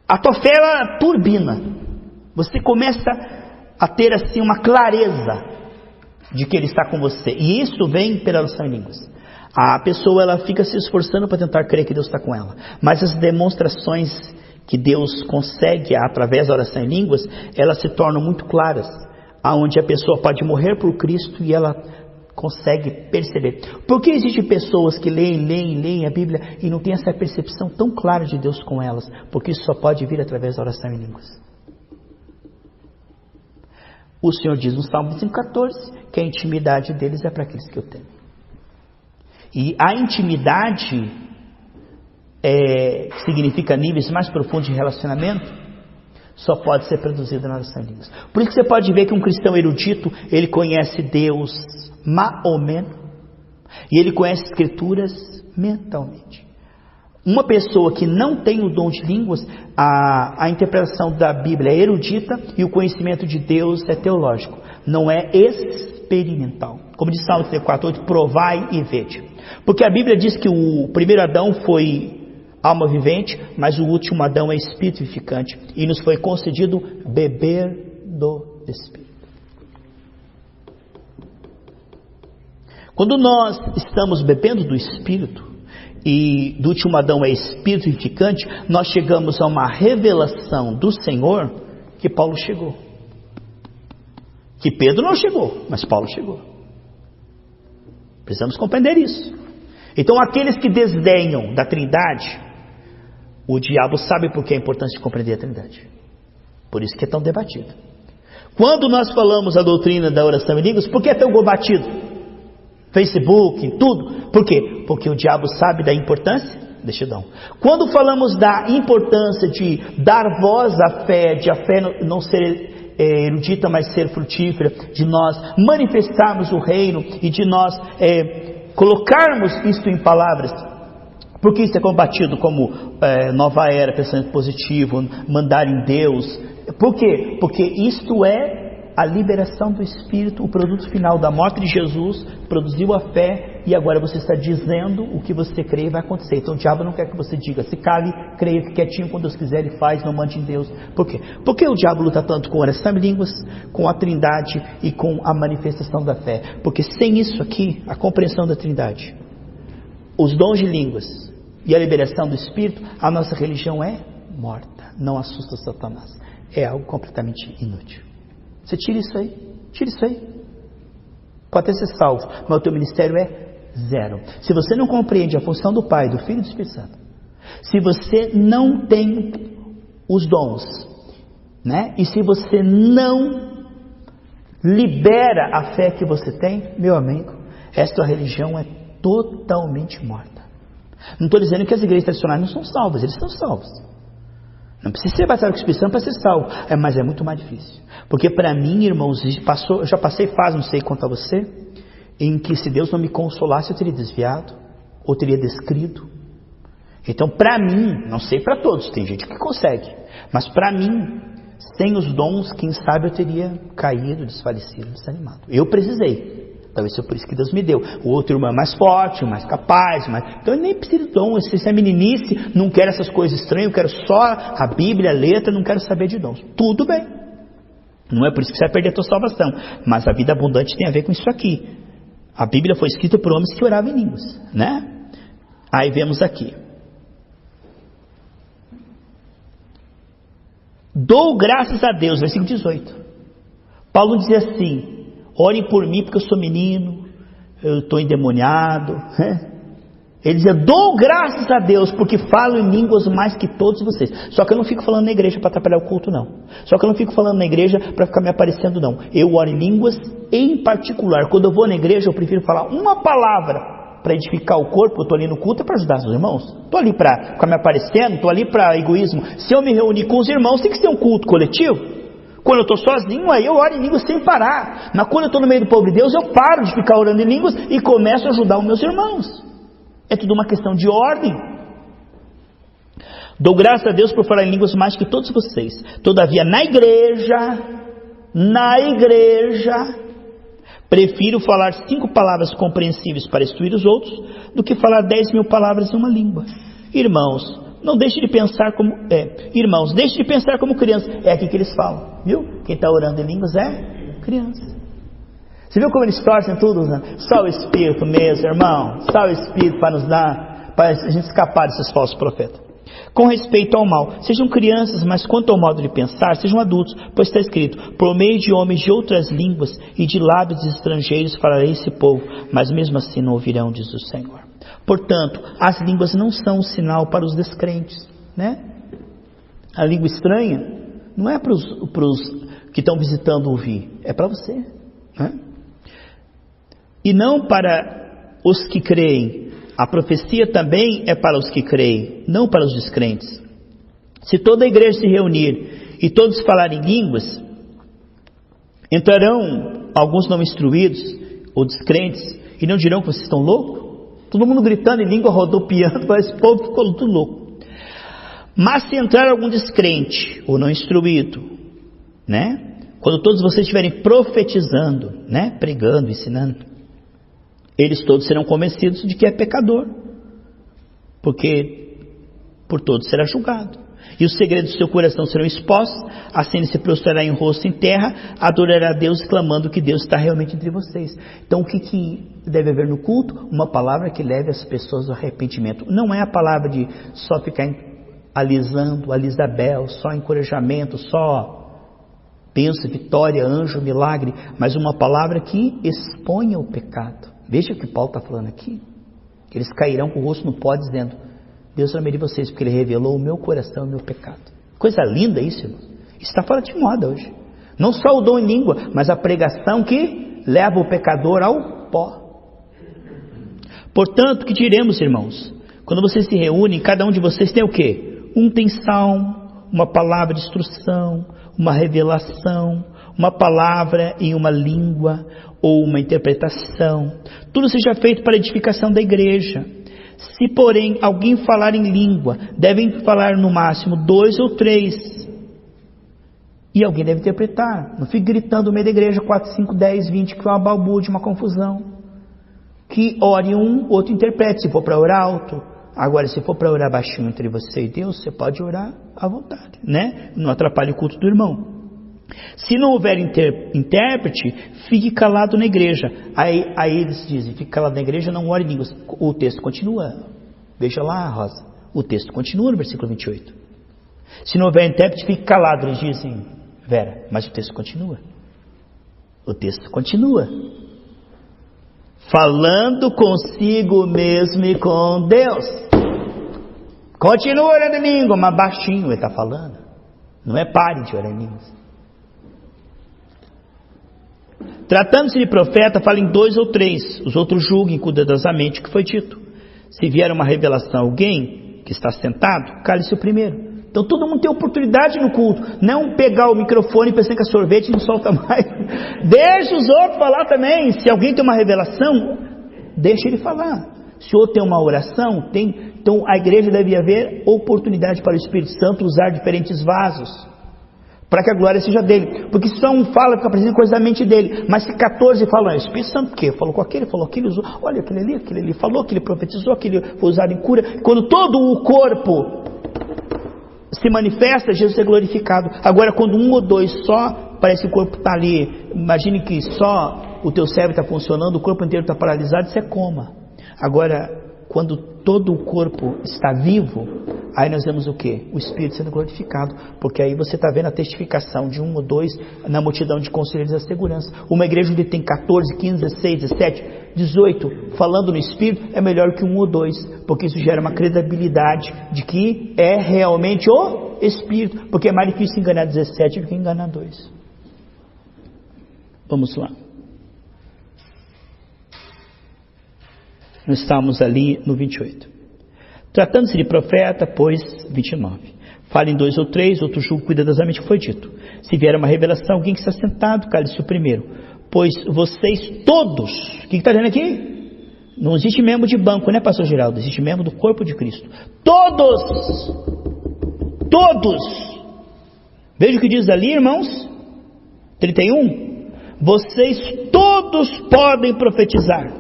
a tua fé ela turbina. Você começa a ter assim uma clareza de que Ele está com você. E isso vem pela oração em línguas. A pessoa ela fica se esforçando para tentar crer que Deus está com ela. Mas as demonstrações que Deus consegue através da oração em línguas, elas se tornam muito claras. Aonde a pessoa pode morrer por Cristo e ela consegue perceber. Por que existem pessoas que leem a Bíblia e não tem essa percepção tão clara de Deus com elas? Porque isso só pode vir através da oração em línguas. O Senhor diz no Salmo 5,14 que a intimidade deles é para aqueles que o temem. E a intimidade significa níveis mais profundos de relacionamento, só pode ser produzida na oração em línguas. Por isso que você pode ver que um cristão erudito, ele conhece Deus maomeno, e ele conhece escrituras mentalmente. Uma pessoa que não tem o dom de línguas, a interpretação da Bíblia é erudita e o conhecimento de Deus é teológico, não é experimental. Como diz Salmo 34:8, provai e vede. Porque a Bíblia diz que o primeiro Adão foi alma vivente, mas o último Adão é espírito vivificante, e nos foi concedido beber do Espírito. Quando nós estamos bebendo do Espírito, e do último Adão é espírito vivificante, nós chegamos a uma revelação do Senhor que Paulo chegou. Que Pedro não chegou, mas Paulo chegou. Precisamos compreender isso. Então aqueles que desdenham da Trindade, o diabo sabe por que é importante compreender a Trindade. Por isso que é tão debatido. Quando nós falamos a doutrina da oração em línguas, por que é tão combatido? Facebook, tudo. Por quê? Porque o diabo sabe da importância da exatidão. Quando falamos da importância de dar voz à fé, de a fé não ser erudita, mas ser frutífera, de nós manifestarmos o reino e de nós colocarmos isto em palavras, porque isso é combatido como nova era, pensamento positivo, mandar em Deus. Por quê? Porque isto é a liberação do Espírito, o produto final da morte de Jesus, produziu a fé, e agora você está dizendo o que você crê e vai acontecer. Então o diabo não quer que você diga, se cale, creia, que quietinho, quando Deus quiser ele faz, não mande em Deus. Por quê? Porque o diabo luta tanto com oração em línguas, com a Trindade e com a manifestação da fé. Porque sem isso aqui, a compreensão da Trindade, os dons de línguas e a liberação do Espírito, a nossa religião é morta. Não assusta Satanás. É algo completamente inútil. Você tira isso aí. Tira isso aí. Pode até ser salvo, mas o teu ministério é zero. Se você não compreende a função do Pai, do Filho e do Espírito Santo, se você não tem os dons, né? E se você não libera a fé que você tem, meu amigo, esta religião é totalmente morta. Não estou dizendo que as igrejas tradicionais não são salvas, eles são salvos. Não precisa ser batizado com o Espírito Santo para ser salvo, mas é muito mais difícil. Porque para mim, irmãos, eu já passei fase, não sei quanto a você, em que se Deus não me consolasse eu teria desviado, ou teria descrido. Então para mim, não sei para todos, tem gente que consegue, mas para mim, sem os dons, quem sabe eu teria caído, desfalecido, desanimado. Eu precisei. Talvez seja por isso que Deus me deu. O outro irmão é mais forte, mais capaz, então eu nem preciso de dons. Se é meninice, não quero essas coisas estranhas, eu quero só a Bíblia, a letra, não quero saber de dons. Tudo bem. Não é por isso que você vai perder a tua salvação, mas a vida abundante tem a ver com isso aqui. A Bíblia foi escrita por homens que oravam em línguas, né? Aí vemos aqui. Dou graças a Deus, versículo 18. Paulo dizia assim: orem por mim porque eu sou menino, eu estou endemoniado. Ele dizia: dou graças a Deus porque falo em línguas mais que todos vocês. Só que eu não fico falando na igreja para atrapalhar o culto, não. Só que eu não fico falando na igreja para ficar me aparecendo, não. Eu oro em línguas em particular. Quando eu vou na igreja, eu prefiro falar uma palavra para edificar o corpo. Eu estou ali no culto para ajudar os irmãos. Estou ali para ficar me aparecendo, estou ali para egoísmo. Se eu me reunir com os irmãos, tem que ser um culto coletivo. Quando eu estou sozinho, aí eu oro em línguas sem parar. Mas quando eu estou no meio do povo de Deus, eu paro de ficar orando em línguas e começo a ajudar os meus irmãos. É tudo uma questão de ordem. Dou graças a Deus por falar em línguas mais que todos vocês. Todavia, na igreja, prefiro falar 5 palavras compreensíveis para instruir os outros do que falar 10.000 palavras em uma língua. Irmãos, não deixe de pensar como deixe de pensar como criança. É aqui que eles falam, viu? Quem está orando em línguas é criança. Você viu como eles torcem tudo? Né? Só o Espírito mesmo, irmão. Só o Espírito para nos dar, para a gente escapar desses falsos profetas. Com respeito ao mal, sejam crianças, mas quanto ao modo de pensar, sejam adultos, pois está escrito: por meio de homens de outras línguas e de lábios estrangeiros falarei esse povo, mas mesmo assim não ouvirão, diz o Senhor. Portanto, as línguas não são um sinal para os descrentes, né? A língua estranha não é para os que estão visitando ouvir, é para você, né? E não para os que creem. A profecia também é para os que creem, não para os descrentes. Se toda a igreja se reunir e todos falarem línguas, entrarão alguns não instruídos ou descrentes e não dirão que vocês estão loucos? Todo mundo gritando em língua, rodopiando, mas esse povo ficou tudo louco. Mas se entrar algum descrente ou não instruído, né? Quando todos vocês estiverem profetizando, né? Pregando, ensinando, eles todos serão convencidos de que é pecador, porque por todos será julgado. E os segredos do seu coração serão expostos, assim ele se prostrará em rosto em terra, adorará a Deus, clamando que Deus está realmente entre vocês. Então o que deve haver no culto? Uma palavra que leve as pessoas ao arrependimento. Não é a palavra de só ficar alisando, Alisabel, só encorajamento, só bênção, vitória, anjo, milagre, mas uma palavra que exponha o pecado. Veja o que Paulo está falando aqui. Que eles cairão com o rosto no pó, dizendo: Deus lamei de vocês, porque Ele revelou o meu coração e o meu pecado. Coisa linda isso, irmãos. Isso está fora de moda hoje. Não só o dom em língua, mas a pregação que leva o pecador ao pó. Portanto, que diremos, irmãos? Quando vocês se reúnem, cada um de vocês tem o quê? Um tem salmo, uma palavra de instrução, uma revelação, uma palavra em uma língua ou uma interpretação. Tudo seja feito para a edificação da igreja. Se, porém, alguém falar em língua, devem falar no máximo 2 ou 3. E alguém deve interpretar. Não fique gritando no meio da igreja 4, 5, 10, 20, que é uma balbúrdia, uma confusão. Que ore um, outro interprete, se for para orar alto. Agora, se for para orar baixinho entre você e Deus, você pode orar à vontade, né? Não atrapalhe o culto do irmão. Se não houver intérprete, fique calado na igreja. Aí eles dizem: fique calado na igreja, não ore em línguas. O texto continua. Veja lá, Rosa, o texto continua no versículo 28. Se não houver intérprete, fique calado, eles dizem, Vera, mas o texto continua. O texto continua. Falando consigo mesmo e com Deus. Continua orando em língua, mas baixinho ele está falando. Não é pare de orar em línguas. Tratando-se de profeta, fala em 2 ou 3. Os outros julguem cuidadosamente o que foi dito. Se vier uma revelação a alguém que está sentado, cale-se o primeiro. Então todo mundo tem oportunidade no culto. Não pegar o microfone pensando que é sorvete e não solta mais. Deixa os outros falar também. Se alguém tem uma revelação, deixa ele falar. Se o outro tem uma oração, tem. Então a igreja deve haver oportunidade para o Espírito Santo usar diferentes vasos, para que a glória seja dele. Porque só um fala, fica presente coisa da mente dele. Mas se 14 falam, o Espírito Santo o quê? Falou com aquele, falou aquele, usou. Olha aquele ali falou, aquele profetizou, aquele foi usado em cura. Quando todo o corpo se manifesta, Jesus é glorificado. Agora quando 1 ou 2 só, parece que o corpo está ali. Imagine que só o teu cérebro está funcionando, o corpo inteiro está paralisado, isso é coma. Agora, quando todo o corpo está vivo, aí nós vemos o quê? O Espírito sendo glorificado, porque aí você está vendo a testificação de 1 ou 2 na multidão de conselheiros da segurança. Uma igreja onde tem 14, 15, 16, 17, 18 falando no Espírito é melhor que 1 ou 2, porque isso gera uma credibilidade de que é realmente o Espírito, porque é mais difícil enganar 17 do que enganar 2. Vamos lá. Nós estamos ali no 28. Tratando-se de profeta, pois, 29. Fale em 2 ou 3, outro julgo cuidadosamente o que foi dito. Se vier uma revelação, alguém que está sentado, cale-se o primeiro. Pois vocês todos, o que está dizendo aqui? Não existe membro de banco, né, pastor Geraldo? Existe membro do corpo de Cristo. Todos! Veja o que diz ali, irmãos. 31. Vocês todos podem profetizar,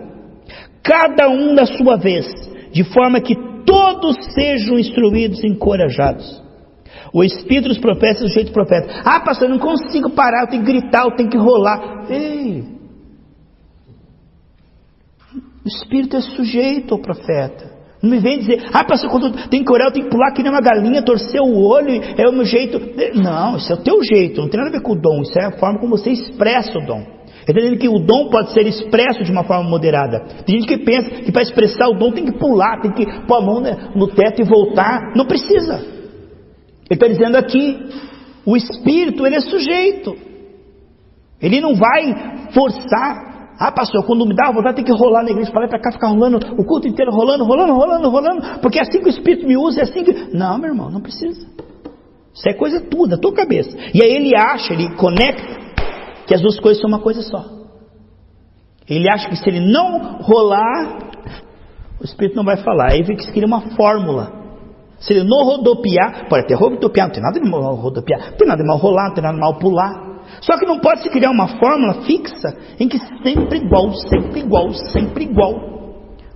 cada um da sua vez, de forma que todos sejam instruídos e encorajados. O espírito dos profetas é o jeito do profeta. Ah, pastor, eu não consigo parar, eu tenho que gritar, eu tenho que rolar. Ei, o espírito é sujeito ao profeta. Não me vem dizer, ah, pastor, quando eu tenho que orar, eu tenho que pular que nem uma galinha, torcer o olho, é o meu jeito. Não, isso é o teu jeito, não tem nada a ver com o dom, isso é a forma como você expressa o dom. Ele está dizendo que o dom pode ser expresso de uma forma moderada. Tem gente que pensa que para expressar o dom tem que pular, tem que pôr a mão no teto e voltar. Não precisa. Ele está dizendo aqui, o Espírito, ele é sujeito. Ele não vai forçar. Ah, pastor, quando me dá a vontade tem que rolar na igreja, para lá e para cá, ficar rolando o culto inteiro, rolando, porque é assim que o Espírito me usa, é assim que... Não, meu irmão, não precisa. Isso é coisa tua, da tua cabeça. E aí ele acha, ele conecta que as duas coisas são uma coisa só. Ele acha que se ele não rolar, o Espírito não vai falar. Aí vê que isso cria uma fórmula. Se ele não rodopiar, pode até rodopiar, não tem nada de mal rodopiar, não tem nada de mal rolar, não tem nada de mal pular. Só que não pode se criar uma fórmula fixa em que sempre igual, sempre igual, sempre igual.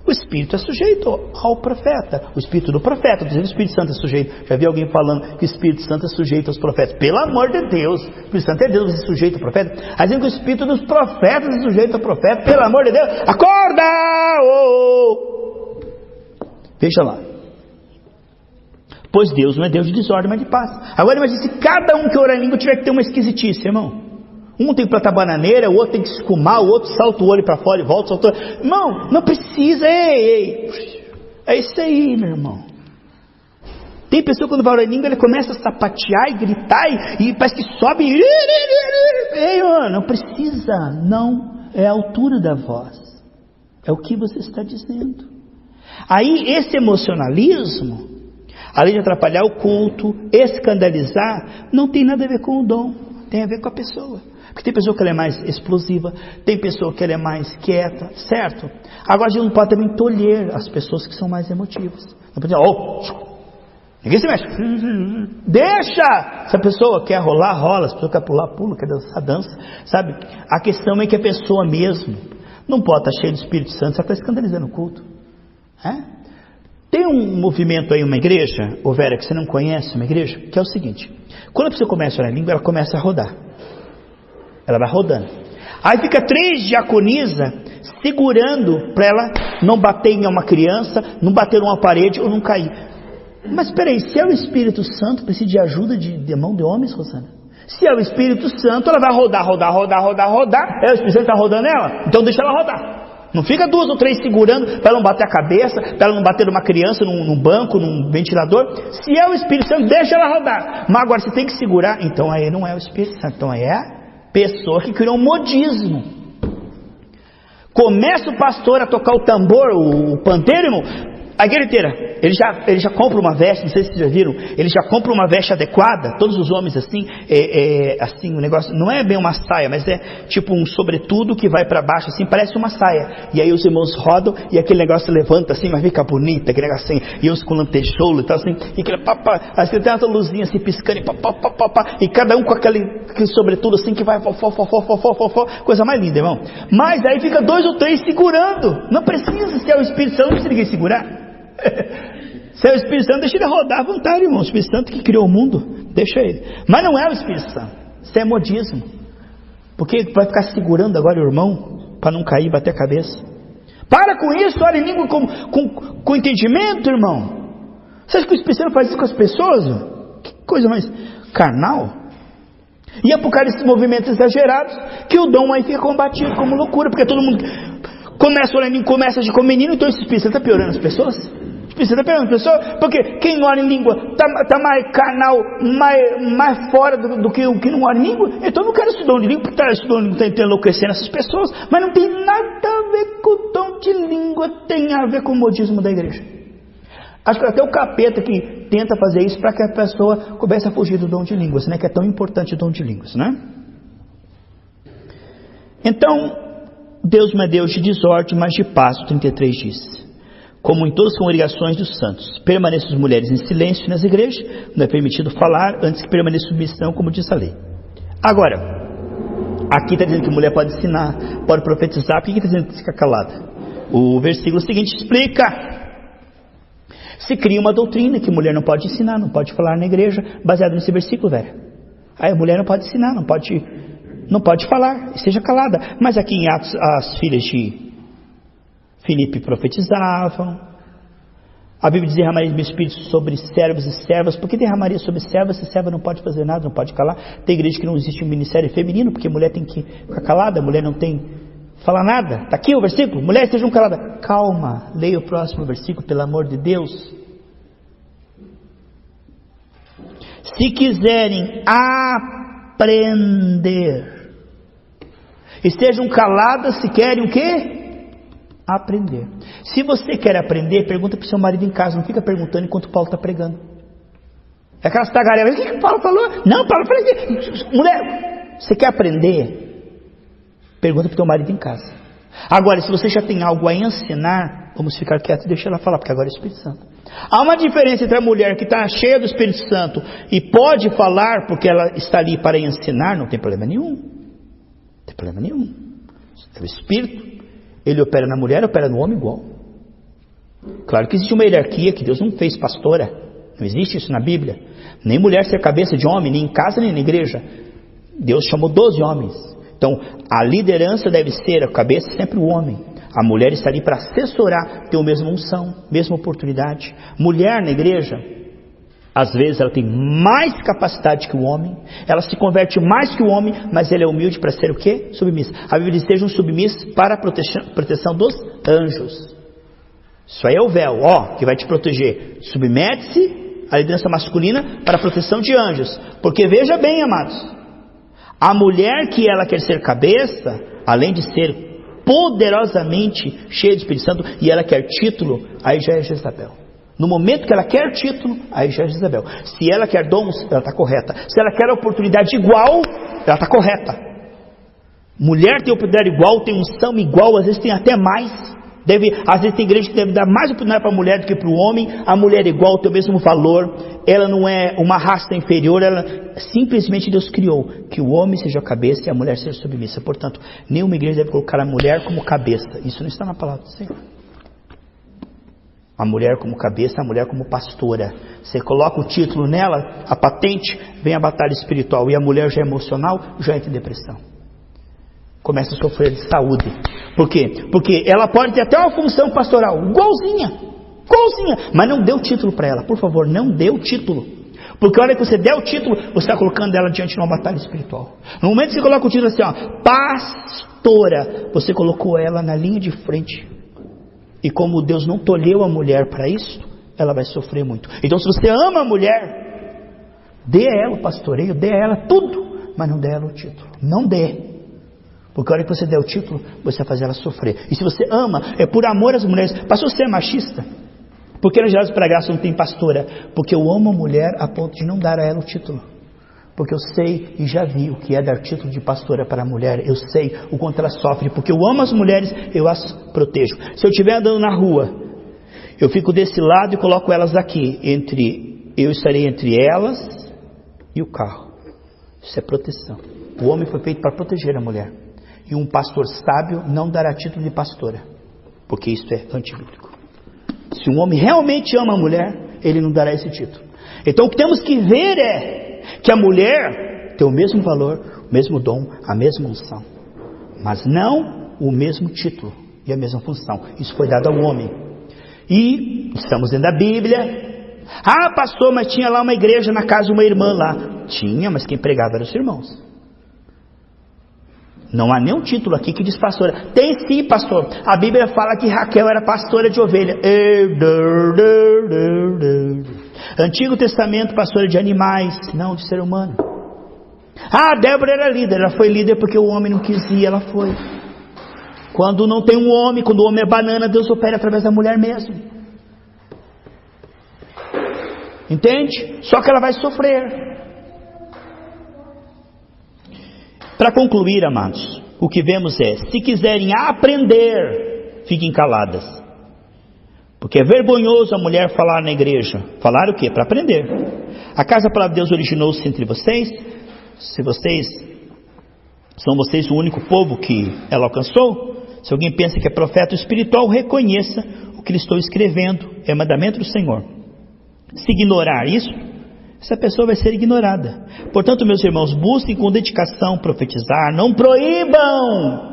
O Espírito é sujeito ao profeta. O Espírito do profeta, dizendo que o Espírito Santo é sujeito. Já vi alguém falando que o Espírito Santo é sujeito aos profetas. Pelo amor de Deus, o Espírito Santo é Deus, é sujeito ao profeta. Aí dizendo que o Espírito dos profetas é sujeito ao profeta. Pelo amor de Deus, acorda! Veja lá. Pois Deus não é Deus de desordem, mas de paz. Agora imagine se cada um que ora em língua tiver que ter uma esquisitice, irmão. Um tem que plantar bananeira, o outro tem que escumar, o outro salta o olho para fora e volta, salta o olho. Irmão, não precisa, ei. É isso aí, meu irmão. Tem pessoa quando vai orar em língua, ele começa a sapatear e gritar e parece que sobe. Ei, mano, não precisa, não é a altura da voz. É o que você está dizendo. Aí esse emocionalismo, além de atrapalhar o culto, escandalizar, não tem nada a ver com o dom, tem a ver com a pessoa. Porque tem pessoa que ela é mais explosiva, tem pessoa que ela é mais quieta, certo? Agora a gente não pode também tolher as pessoas que são mais emotivas. Não pode dizer, ninguém se mexe. Deixa! Se a pessoa quer rolar, rola. Se a pessoa quer pular, pula. Quer dançar, dança. Sabe? A questão é que a pessoa mesmo não pode estar cheia do Espírito Santo, só está escandalizando o culto. Tem um movimento aí, uma igreja, ô Vera, que você não conhece, uma igreja, que é o seguinte: quando a pessoa começa a orar em língua, ela começa a rodar. Ela vai rodando. Aí fica 3 diaconisas segurando para ela não bater em uma criança, não bater numa parede ou não cair. Mas espera aí, se é o Espírito Santo, precisa de ajuda de mão de homens, Rosana? Se é o Espírito Santo, ela vai rodar. É o Espírito Santo que está rodando ela? Então deixa ela rodar. Não fica 2 ou 3 segurando para ela não bater a cabeça, para ela não bater numa criança, num banco, num ventilador. Se é o Espírito Santo, deixa ela rodar. Mas agora você tem que segurar, então aí não é o Espírito Santo, então aí é a pessoa que criou um modismo. Começa o pastor a tocar o tambor, o pandeiro, irmão, a igreja inteira, ele já compra uma veste, não sei se vocês já viram, ele já compra uma veste adequada, todos os homens assim, assim, o negócio, não é bem uma saia, mas é tipo um sobretudo que vai para baixo, assim, parece uma saia, e aí os irmãos rodam, e aquele negócio levanta assim, mas fica bonito, aquele negócio assim, e uns com lantejoulo e tal assim, e aquele assim, tem uma luzinha assim, piscando, e cada um com aquele sobretudo assim, que vai, coisa mais linda, irmão, mas aí fica 2 ou 3 segurando, não precisa ser o Espírito Santo, não precisa ninguém segurar. Se é o Espírito Santo, deixa ele rodar à vontade, irmão. O Espírito Santo que criou o mundo, deixa ele. Mas não é o Espírito Santo, isso é modismo. Porque vai ficar segurando agora o irmão para não cair e bater a cabeça. Para com isso, ora em língua com entendimento, irmão. Você acha que o Espírito Santo faz isso com as pessoas? Que coisa mais carnal. E é por causa desses movimentos exagerados que o dom aí fica combatido como loucura, porque todo mundo começa orando em começa de como menino, então esse Espírito Santo está piorando as pessoas. O Espírito Santo está piorando as pessoas, porque quem ora em língua está mais carnal, mais fora do que o que não ora em língua. Então eu não quero estudar de língua, porque está estudando está enlouquecendo essas pessoas, mas não tem nada a ver com o dom de língua, tem a ver com o modismo da igreja. Acho que até o capeta que tenta fazer isso para que a pessoa comece a fugir do dom de línguas, né? Que é tão importante o dom de línguas, né? Então, Deus não é Deus de desordem, mas de paz, o 33 diz. Como em todas as congregações dos santos, permaneçam as mulheres em silêncio nas igrejas, não é permitido falar, antes que permaneça em submissão, como diz a lei. Agora, aqui está dizendo que mulher pode ensinar, pode profetizar, por que está dizendo que fica calada? O versículo seguinte explica. Se cria uma doutrina que mulher não pode ensinar, não pode falar na igreja, baseado nesse versículo, velho. Aí a mulher não pode ensinar, não pode falar, esteja calada. Mas aqui em Atos, as filhas de Filipe profetizavam. A Bíblia diz: derramaria meu espírito sobre servos e servas. Por que derramaria sobre servas se serva não pode fazer nada, não pode calar? Tem igreja que não existe um ministério feminino, porque a mulher tem que ficar calada, a mulher não tem falar nada. Está aqui o versículo: mulheres sejam caladas. Calma, leia o próximo versículo, pelo amor de Deus. Se quiserem aprender, estejam caladas se querem o quê? Aprender. Se você quer aprender, pergunta para o seu marido em casa, não fica perguntando enquanto Paulo está pregando. É aquelas tagarelas: o que Paulo falou? Não, Paulo falou aqui. Mulher, você quer aprender? Pergunta para o teu marido em casa. Agora, se você já tem algo a ensinar, vamos ficar quietos e deixar ela falar, porque agora é o Espírito Santo. Há uma diferença entre a mulher que está cheia do Espírito Santo e pode falar porque ela está ali para ensinar, não tem problema nenhum. Não tem problema nenhum. É o Espírito. Ele opera na mulher, opera no homem igual. Claro que existe uma hierarquia que Deus não fez pastora. Não existe isso na Bíblia. Nem mulher ser cabeça de homem, nem em casa, nem na igreja. Deus chamou 12 homens. Então, a liderança deve ser a cabeça sempre o homem. A mulher está ali para assessorar, ter a mesma unção, mesma oportunidade. Mulher na igreja, às vezes ela tem mais capacidade que o homem, ela se converte mais que o homem, mas ela é humilde para ser o quê? Submissa. A Bíblia diz: sejam submissos para a proteção dos anjos. Isso aí é o véu, que vai te proteger. Submete-se à liderança masculina para a proteção de anjos. Porque veja bem, amados, a mulher que ela quer ser cabeça, além de ser poderosamente cheia do Espírito Santo, e ela quer título, aí já é Jezabel. No momento que ela quer título, aí já é Jezabel. Se ela quer dons, ela está correta. Se ela quer oportunidade igual, ela está correta. Mulher tem oportunidade igual, tem unção igual, às vezes tem até mais. Às vezes tem igreja que deve dar mais oportunidade para a mulher do que para o homem. A mulher é igual, tem o mesmo valor. Ela não é uma raça inferior. Ela simplesmente Deus criou que o homem seja a cabeça e a mulher seja submissa. Portanto, nenhuma igreja deve colocar a mulher como cabeça. Isso não está na palavra do Senhor. A mulher como cabeça, a mulher como pastora. Você coloca o título nela, a patente, vem a batalha espiritual. E a mulher já é emocional, já entra em depressão. começa a sofrer de saúde. Por quê? Porque ela pode ter até uma função pastoral igualzinha, mas não dê o título para ela. Por favor, não dê o título. Porque a hora que você der o título, você está colocando ela diante de uma batalha espiritual. No momento que você coloca o título assim, ó, pastora, você colocou ela na linha de frente. E como Deus não tolheu a mulher para isso, ela vai sofrer muito. Então, se você ama a mulher, dê a ela o pastoreio, dê a ela tudo, mas não dê a ela o título. Não dê. Porque a hora que você der o título, você vai fazer ela sofrer. E se você ama, é por amor às mulheres. Pastor, você é machista? Porque na Gerados para a Graça não tem pastora? Porque eu amo a mulher a ponto de não dar a ela o título. Porque eu sei e já vi o que é dar título de pastora para a mulher. Eu sei o quanto ela sofre. Porque eu amo as mulheres, eu as protejo. Se eu estiver andando na rua, eu fico desse lado e coloco elas aqui. Eu estarei entre elas e o carro. Isso é proteção. O homem foi feito para proteger a mulher. E um pastor sábio não dará título de pastora. Porque isso é antibíblico. Se um homem realmente ama a mulher, ele não dará esse título. Então o que temos que ver é que a mulher tem o mesmo valor, o mesmo dom, a mesma unção. Mas não o mesmo título e a mesma função. Isso foi dado ao homem. E estamos dentro da Bíblia. Ah, pastor, mas tinha lá uma igreja na casa de uma irmã lá. Tinha, mas quem pregava eram os irmãos. Não há nenhum título aqui que diz pastora. Tem sim, pastor. A Bíblia fala que Raquel era pastora de ovelha. Antigo Testamento, pastora de animais, não de ser humano. Ah, Débora era líder. Ela foi líder porque o homem não quis ir, ela foi. Quando não tem um homem, quando o homem é banana, Deus opera através da mulher mesmo. Entende? Só que ela vai sofrer. Para concluir, amados, o que vemos é, se quiserem aprender, fiquem caladas. Porque é vergonhoso a mulher falar na igreja. Falar o quê? Para aprender. Acaso a palavra de Deus originou-se entre vocês? São vocês o único povo que ela alcançou? Se alguém pensa que é profeta espiritual, reconheça o que lhe estou escrevendo. É mandamento do Senhor. Se ignorar isso, essa pessoa vai ser ignorada. Portanto, meus irmãos, busquem com dedicação profetizar, não proíbam